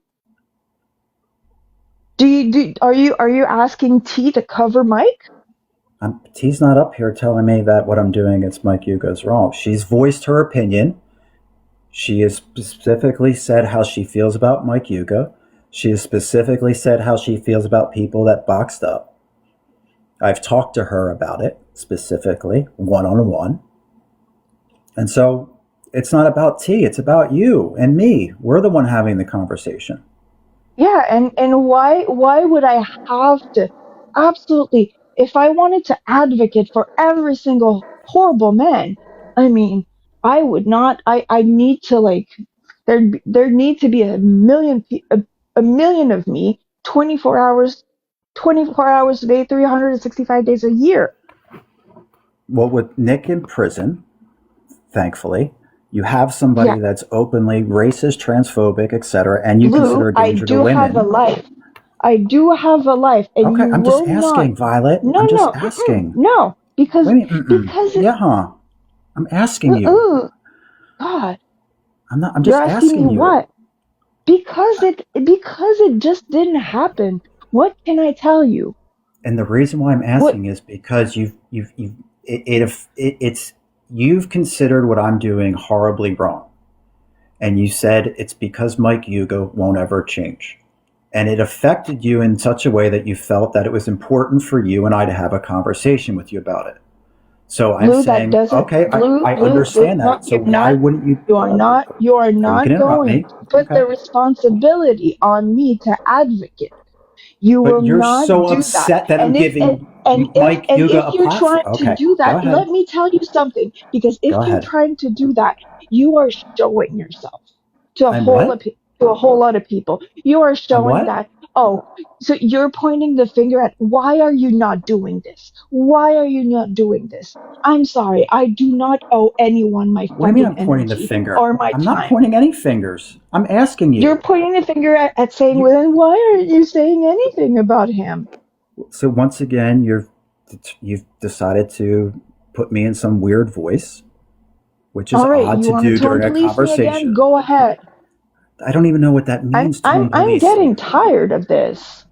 Are you asking T to cover Mike? He's not up here telling me that what I'm doing against Mike Yuga is wrong. She's voiced her opinion. She has specifically said how she feels about Mike Yuga. She has specifically said how she feels about people that boxed up. I've talked to her about it specifically, one on one. And so it's not about T, it's about you and me. We're the one having the conversation. Yeah, and why would I have to? Absolutely. If I wanted to advocate for every single horrible man, I mean, I would not. I need to like there need to be a million of me 24 hours a day, 365 days a year. Well, with Nick in prison, thankfully, you have Yeah, somebody that's openly racist, transphobic, etc., and you consider Lou, a I danger to do have a women. life. I do have a life, and Okay, you I'm just will not. asking, Violet. No, I'm just no, asking. no, Wait because a minute. because it. Yeah, huh? I'm asking you. Mm-mm. God, I'm you're just asking me asking you. what? Because it just didn't happen. What can I tell you? And the reason why I'm What asking is because it's you've considered what I'm doing horribly wrong, and you said it's because Mike Yuga won't ever change, and it affected you in such a way that you felt that it was important for you and I to have a conversation with you about it. So I'm Blue, that saying, doesn't okay, I Blue, understand that. So why wouldn't you? you are Oh, you not can interrupt going me. to put Okay. the responsibility on me to advocate. You will But you're not so do that. upset that I'm And if and, giving and if Mike and Yuga if a you're trying platform. to Okay, do go that, ahead. let me tell you something. Because if Go you're ahead. trying to do that, you are showing yourself to a I'm whole what? lot to a whole lot of people. You are I'm showing what? that, oh, so you're pointing the finger at, why are you not doing this? Why are you not doing this? I'm sorry, I do not owe anyone my What do you mean fucking I'm pointing the energy finger? or my I'm not time. pointing any fingers. I'm asking You're you. pointing the finger at saying, You well, then why aren't you saying anything about him? so once again, you've decided to put me in some weird voice, which is All right, odd you to want do to tone during a police me again? conversation. Go ahead. I don't even know what that means, tone I'm police getting me. tired of this.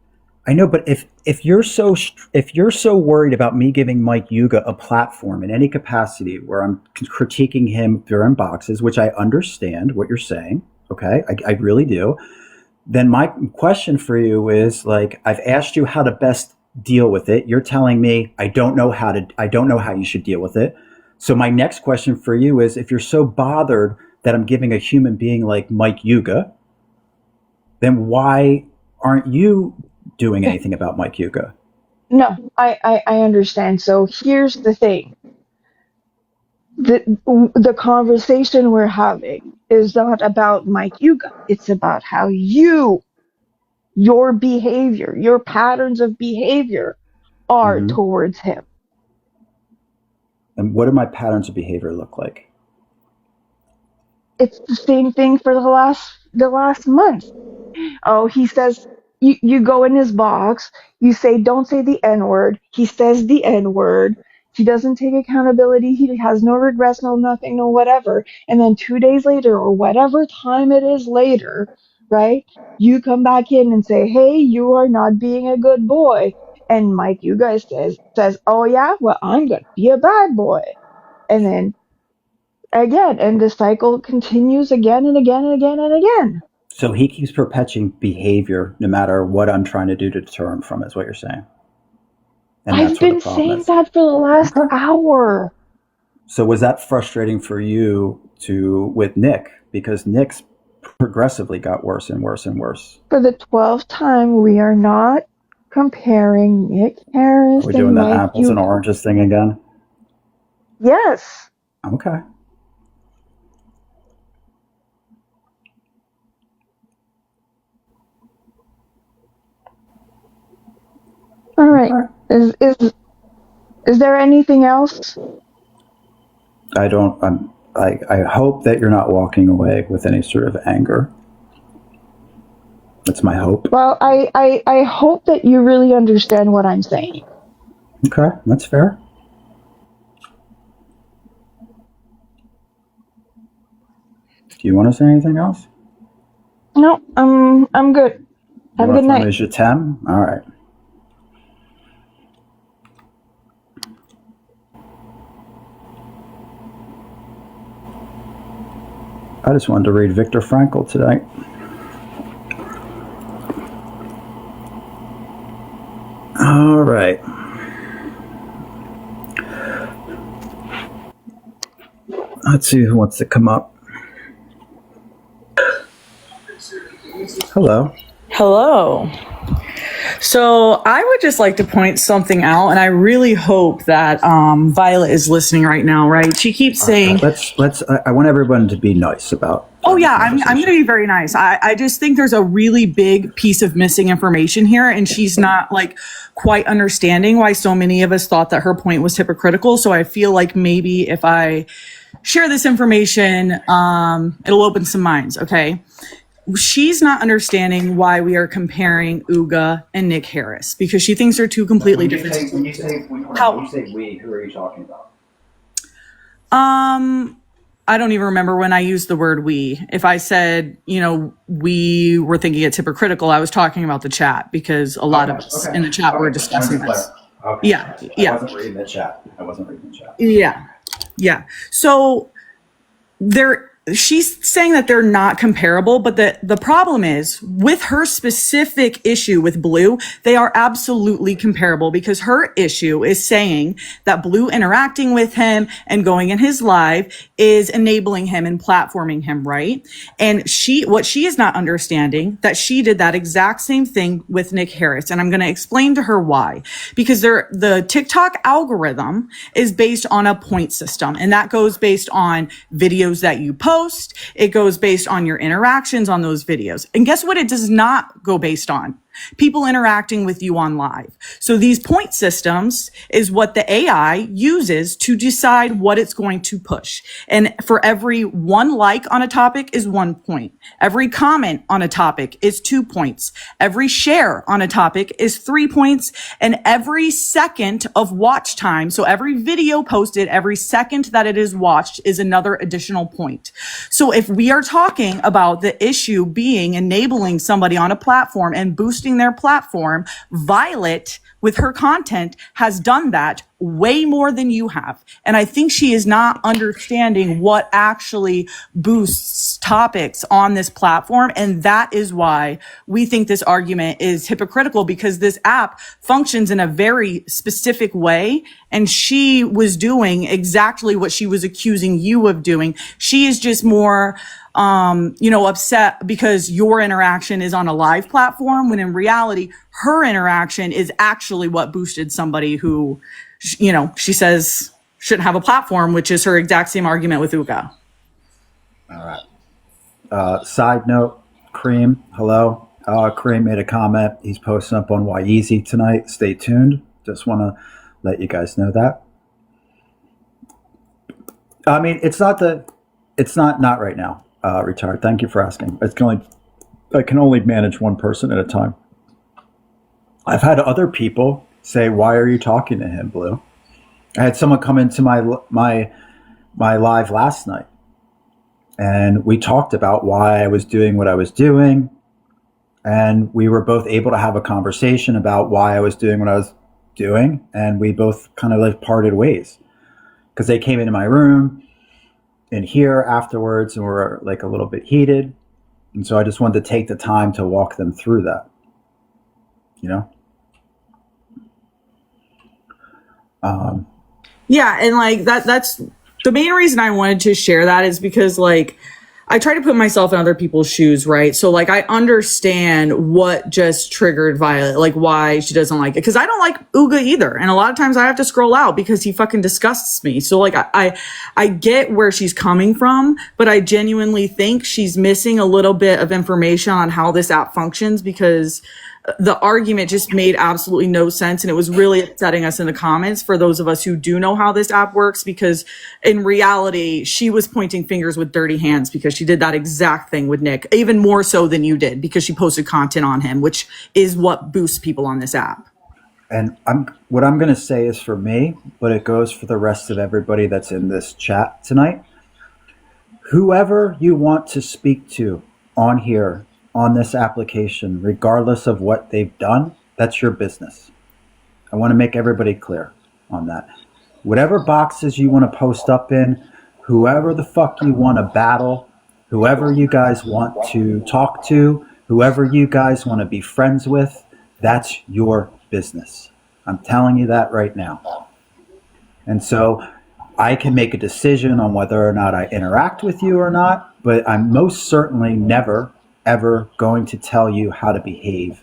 I know, but if you're so worried about me giving Mike Yuga a platform in any capacity where I'm critiquing him during boxes, which I understand what you're saying, okay, I really do. Then my question for you is like I've asked you how to best deal with it. You're telling me I don't know how you should deal with it. So my next question for you is if you're so bothered that I'm giving a human being like Mike Yuga, then why aren't you doing anything about Mike Yuga? No, I understand. So here's the thing. The conversation we're having is not about Mike Yuga. It's about how your behavior, your patterns of behavior are Mm-hmm. towards him. And what do my patterns of behavior look like? It's the same thing for the last month. Oh, he says, you go in his box, you say, don't say the N word. He says the N word. He doesn't take accountability. He has no regrets, no nothing, no whatever. And then 2 days later, or whatever time it is later, right? You come back in and say, hey, you are not being a good boy. And Mike, you guys says, oh yeah, well, I'm gonna be a bad boy. And then again, and the cycle continues again and again and again and again. So he keeps perpetuating behavior no matter what I'm trying to do to deter him from, is what you're saying. And I've that's where the been problem saying is. that for the last Okay. hour. So was that frustrating for you to with Nick? Because Nick's progressively got worse and worse and worse. For the 12th time, we are not comparing Nick Are Harris we doing and that Mike apples and Yuga. oranges thing again? Yes. Okay. All right. Okay. Is there anything else? I don't. I hope that you're not walking away with any sort of anger. That's my hope. Well, I hope that you really understand what I'm saying. Okay, that's fair. Do you want to say anything else? No, I'm good. You Have a want good to throw me night. a jetem? All right. I just wanted to read Viktor Frankl today. All right. Let's see who wants to come up. Hello. Hello. So I would just like to point something out, and I really hope that Violet is listening right now. Right? She keeps saying, Let's. I want everyone to be nice about. "Oh yeah, I'm going to be very nice." I just think there's a really big piece of missing information here, and she's not like quite understanding why so many of us thought that her point was hypocritical. So I feel like maybe if I share this information, it'll open some minds. Okay. She's not understanding why we are comparing Uga and Nick Harris because she thinks they're two completely different situations. When you say we, who are you talking about? Um, I don't even remember when I used the word we. If I said, we were thinking it's hypocritical, I was talking about the chat because a lot of us in the chat were discussing this. Okay. Yeah. I wasn't reading the chat. Yeah. So she's saying that they're not comparable, but the problem is with her specific issue with Blue, they are absolutely comparable because her issue is saying that Blue interacting with him and going in his live is enabling him and platforming him, right? And what she is not understanding that she did that exact same thing with Nick Harris. And I'm going to explain to her why, because the TikTok algorithm is based on a point system, and that goes based on videos that you post. It goes based on your interactions on those videos. And guess what? It does not go based on people interacting with you on live. So these point systems is what the AI uses to decide what it's going to push. And for every one like on a topic is 1 point. Every comment on a topic is 2 points. Every share on a topic is 3 points. And every second of watch time, so every video posted, every second that it is watched is another additional point. So if we are talking about the issue being enabling somebody on a platform and boosting their platform, Violet with her content has done that way more than you have. And I think she is not understanding what actually boosts topics on this platform. And that is why we think this argument is hypocritical, because this app functions in a very specific way. And she was doing exactly what she was accusing you of doing. She is just more upset because your interaction is on a live platform, when in reality, her interaction is actually what boosted somebody who, she says shouldn't have a platform, which is her exact same argument with Uga. All right. Side note, Cream, hello. Cream made a comment. He's posting up on Yeezy tonight. Stay tuned. Just want to let you guys know that. I mean, it's not right now. Retired. Thank you for asking. I can only manage one person at a time. I've had other people say, "Why are you talking to him, Blue?" I had someone come into my live last night, and we talked about why I was doing what I was doing, and we were both able to have a conversation about why I was doing what I was doing, and we both kind of parted ways because they came into my room in here afterwards and were a little bit heated. And so I just wanted to take the time to walk them through that, Yeah. And that's the main reason I wanted to share that is because I try to put myself in other people's shoes, right? So I understand what just triggered Violet, why she doesn't like it. Cause I don't like Uga either. And a lot of times I have to scroll out because he fucking disgusts me. So I get where she's coming from, but I genuinely think she's missing a little bit of information on how this app functions, because the argument just made absolutely no sense. And it was really upsetting us in the comments for those of us who do know how this app works, because in reality, she was pointing fingers with dirty hands because she did that exact thing with Nick, even more so than you did, because she posted content on him, which is what boosts people on this app. And what I'm going to say is for me, but it goes for the rest of everybody that's in this chat tonight. Whoever you want to speak to on here, on this application, regardless of what they've done, that's your business. I want to make everybody clear on that. Whatever boxes you want to post up in, whoever the fuck you want to battle, whoever you guys want to talk to, whoever you guys want to be friends with, that's your business. I'm telling you that right now. And so I can make a decision on whether or not I interact with you or not, but I'm most certainly never ever going to tell you how to behave,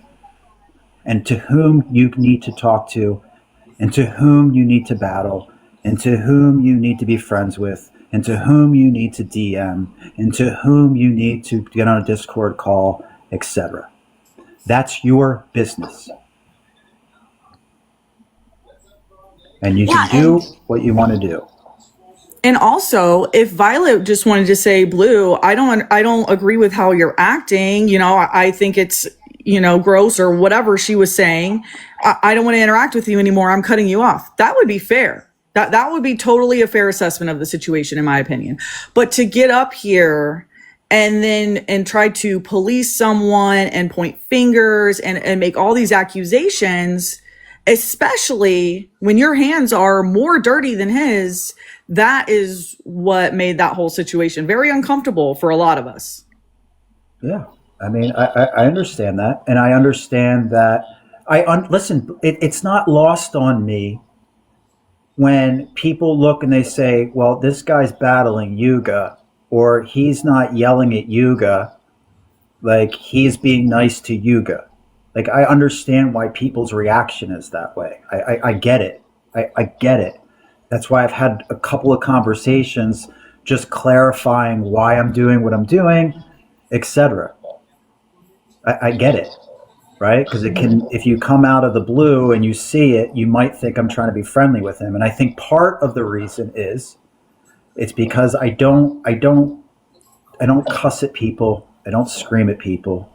and to whom you need to talk to, and to whom you need to battle, and to whom you need to be friends with, and to whom you need to DM, and to whom you need to get on a Discord call, etc. That's your business. And you can do what you want to do. And also, if Violet just wanted to say, Blue, I don't agree with how you're acting, I think it's, gross, or whatever she was saying, I don't want to interact with you anymore, I'm cutting you off. That would be fair. That would be totally a fair assessment of the situation, in my opinion. But to get up here and try to police someone and point fingers and make all these accusations, especially when your hands are more dirty than his, that is what made that whole situation very uncomfortable for a lot of us. Yeah. I mean, I understand that. And I understand that. Listen, it's not lost on me when people look and they say, well, this guy's battling Yuga, or he's not yelling at Yuga, like he's being nice to Yuga. Like, I understand why people's reaction is that way. I get it. I get it. That's why I've had a couple of conversations just clarifying why I'm doing what I'm doing, etc. I get it, right? Because it can, if you come out of the blue and you see it, you might think I'm trying to be friendly with him. And I think part of the reason is it's because I don't cuss at people. I don't scream at people.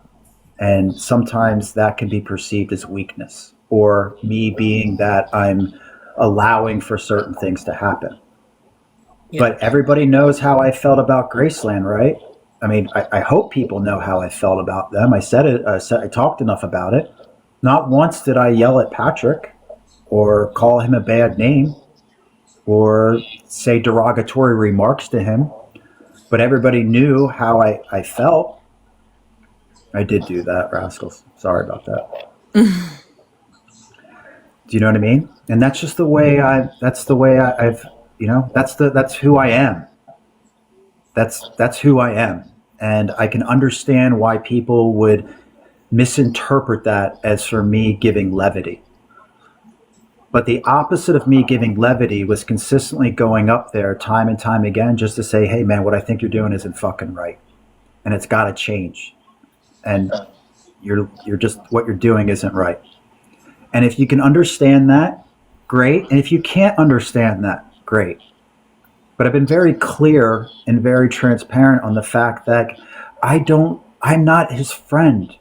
And sometimes that can be perceived as weakness or me being that I'm allowing for certain things to happen. Yeah. But everybody knows how I felt about Graceland, right? I mean, I hope people know how I felt about them. I said it. I talked enough about it. Not once did I yell at Patrick or call him a bad name or say derogatory remarks to him. But everybody knew how I felt. I did do that, rascals. Sorry about that. Do you know what I mean? And that's just the way that's who I am. That's who I am. And I can understand why people would misinterpret that as for me giving levity. But the opposite of me giving levity was consistently going up there time and time again just to say, hey, man, what I think you're doing isn't fucking right. And it's got to change. And you're just, what you're doing isn't right. And if you can understand that, great. And if you can't understand that, great. But I've been very clear and very transparent on the fact that I'm not his friend.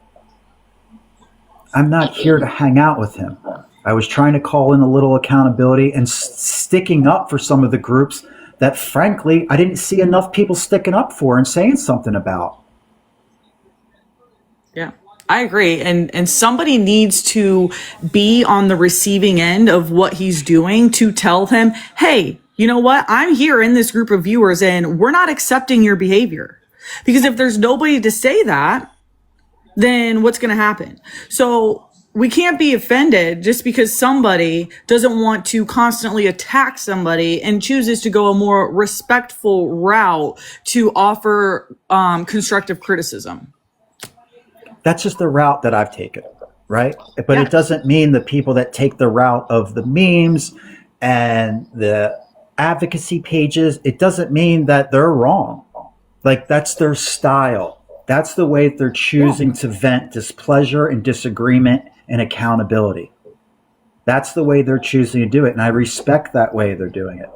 I'm not here to hang out with him. I was trying to call in a little accountability and sticking up for some of the groups that, frankly, I didn't see enough people sticking up for and saying something about. Yeah, I agree. And somebody needs to be on the receiving end of what he's doing to tell him, hey, you know what? I'm here in this group of viewers and we're not accepting your behavior. Because if there's nobody to say that, then what's going to happen? So we can't be offended just because somebody doesn't want to constantly attack somebody and chooses to go a more respectful route to offer constructive criticism. That's just the route that I've taken, right? But It doesn't mean the people that take the route of the memes and the advocacy pages, it doesn't mean that they're wrong. Like, that's their style. That's the way they're choosing to vent displeasure and disagreement and accountability. That's the way they're choosing to do it. And I respect that way they're doing it.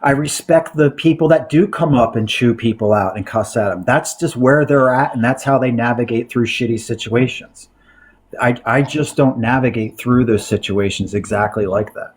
I respect the people that do come up and chew people out and cuss at them. That's just where they're at, and that's how they navigate through shitty situations. I just don't navigate through those situations exactly like that.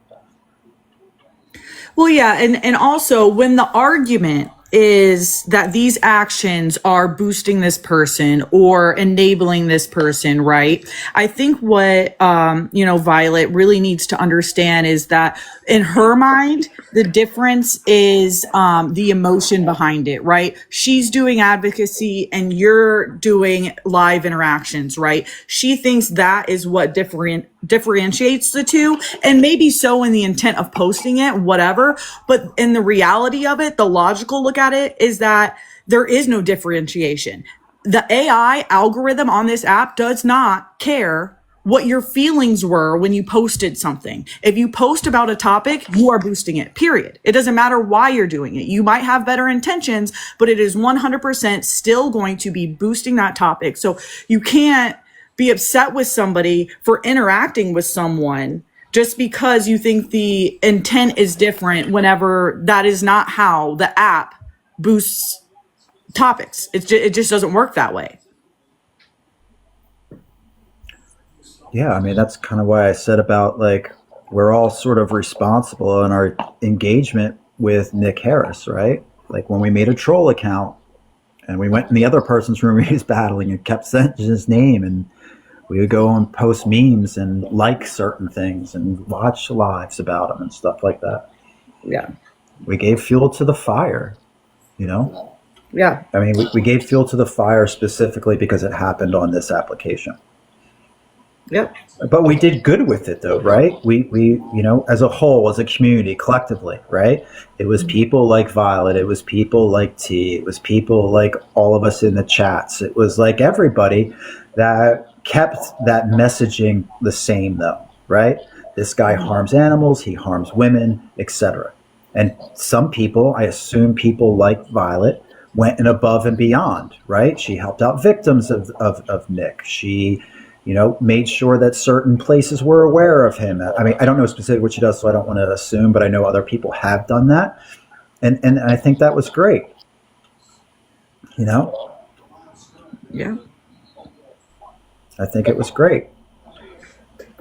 Well, yeah, and also when the argument is that these actions are boosting this person or enabling this person, right? I think what, Violet really needs to understand is that in her mind, the difference is the emotion behind it, right? She's doing advocacy and you're doing live interactions, right? She thinks that is what differentiates the two, and maybe so in the intent of posting it, whatever. But in the reality of it, the logical look at it is that there is no differentiation. The AI algorithm on this app does not care what your feelings were when you posted something. If you post about a topic, you are boosting it, period. It doesn't matter why you're doing it. You might have better intentions, but it is 100% still going to be boosting that topic. So you can't be upset with somebody for interacting with someone just because you think the intent is different whenever that is not how the app boosts topics. It just doesn't work that way. Yeah, I mean, that's kind of why I said about, like, we're all sort of responsible in our engagement with Nick Harris, right? Like when we made a troll account and we went in the other person's room he was battling and kept saying his name, and we would go and post memes and like certain things and watch lives about him and stuff like that. Yeah. We gave fuel to the fire, you know? Yeah. I mean, we gave fuel to the fire specifically because it happened on this application. Yep. But we did good with it, though, right? We you know, as a whole, as a community, collectively, right? It was people like Violet. It was people like T. It was people like all of us in the chats. It was like everybody that kept that messaging the same, though, right? This guy harms animals. He harms women, etc. And some people, I assume people like Violet, went above and beyond, right? She helped out victims of Nick. She, you know, made sure that certain places were aware of him. I mean, I don't know specifically what she does, so I don't want to assume, but I know other people have done that. And I think that was great. You know? Yeah. I think it was great.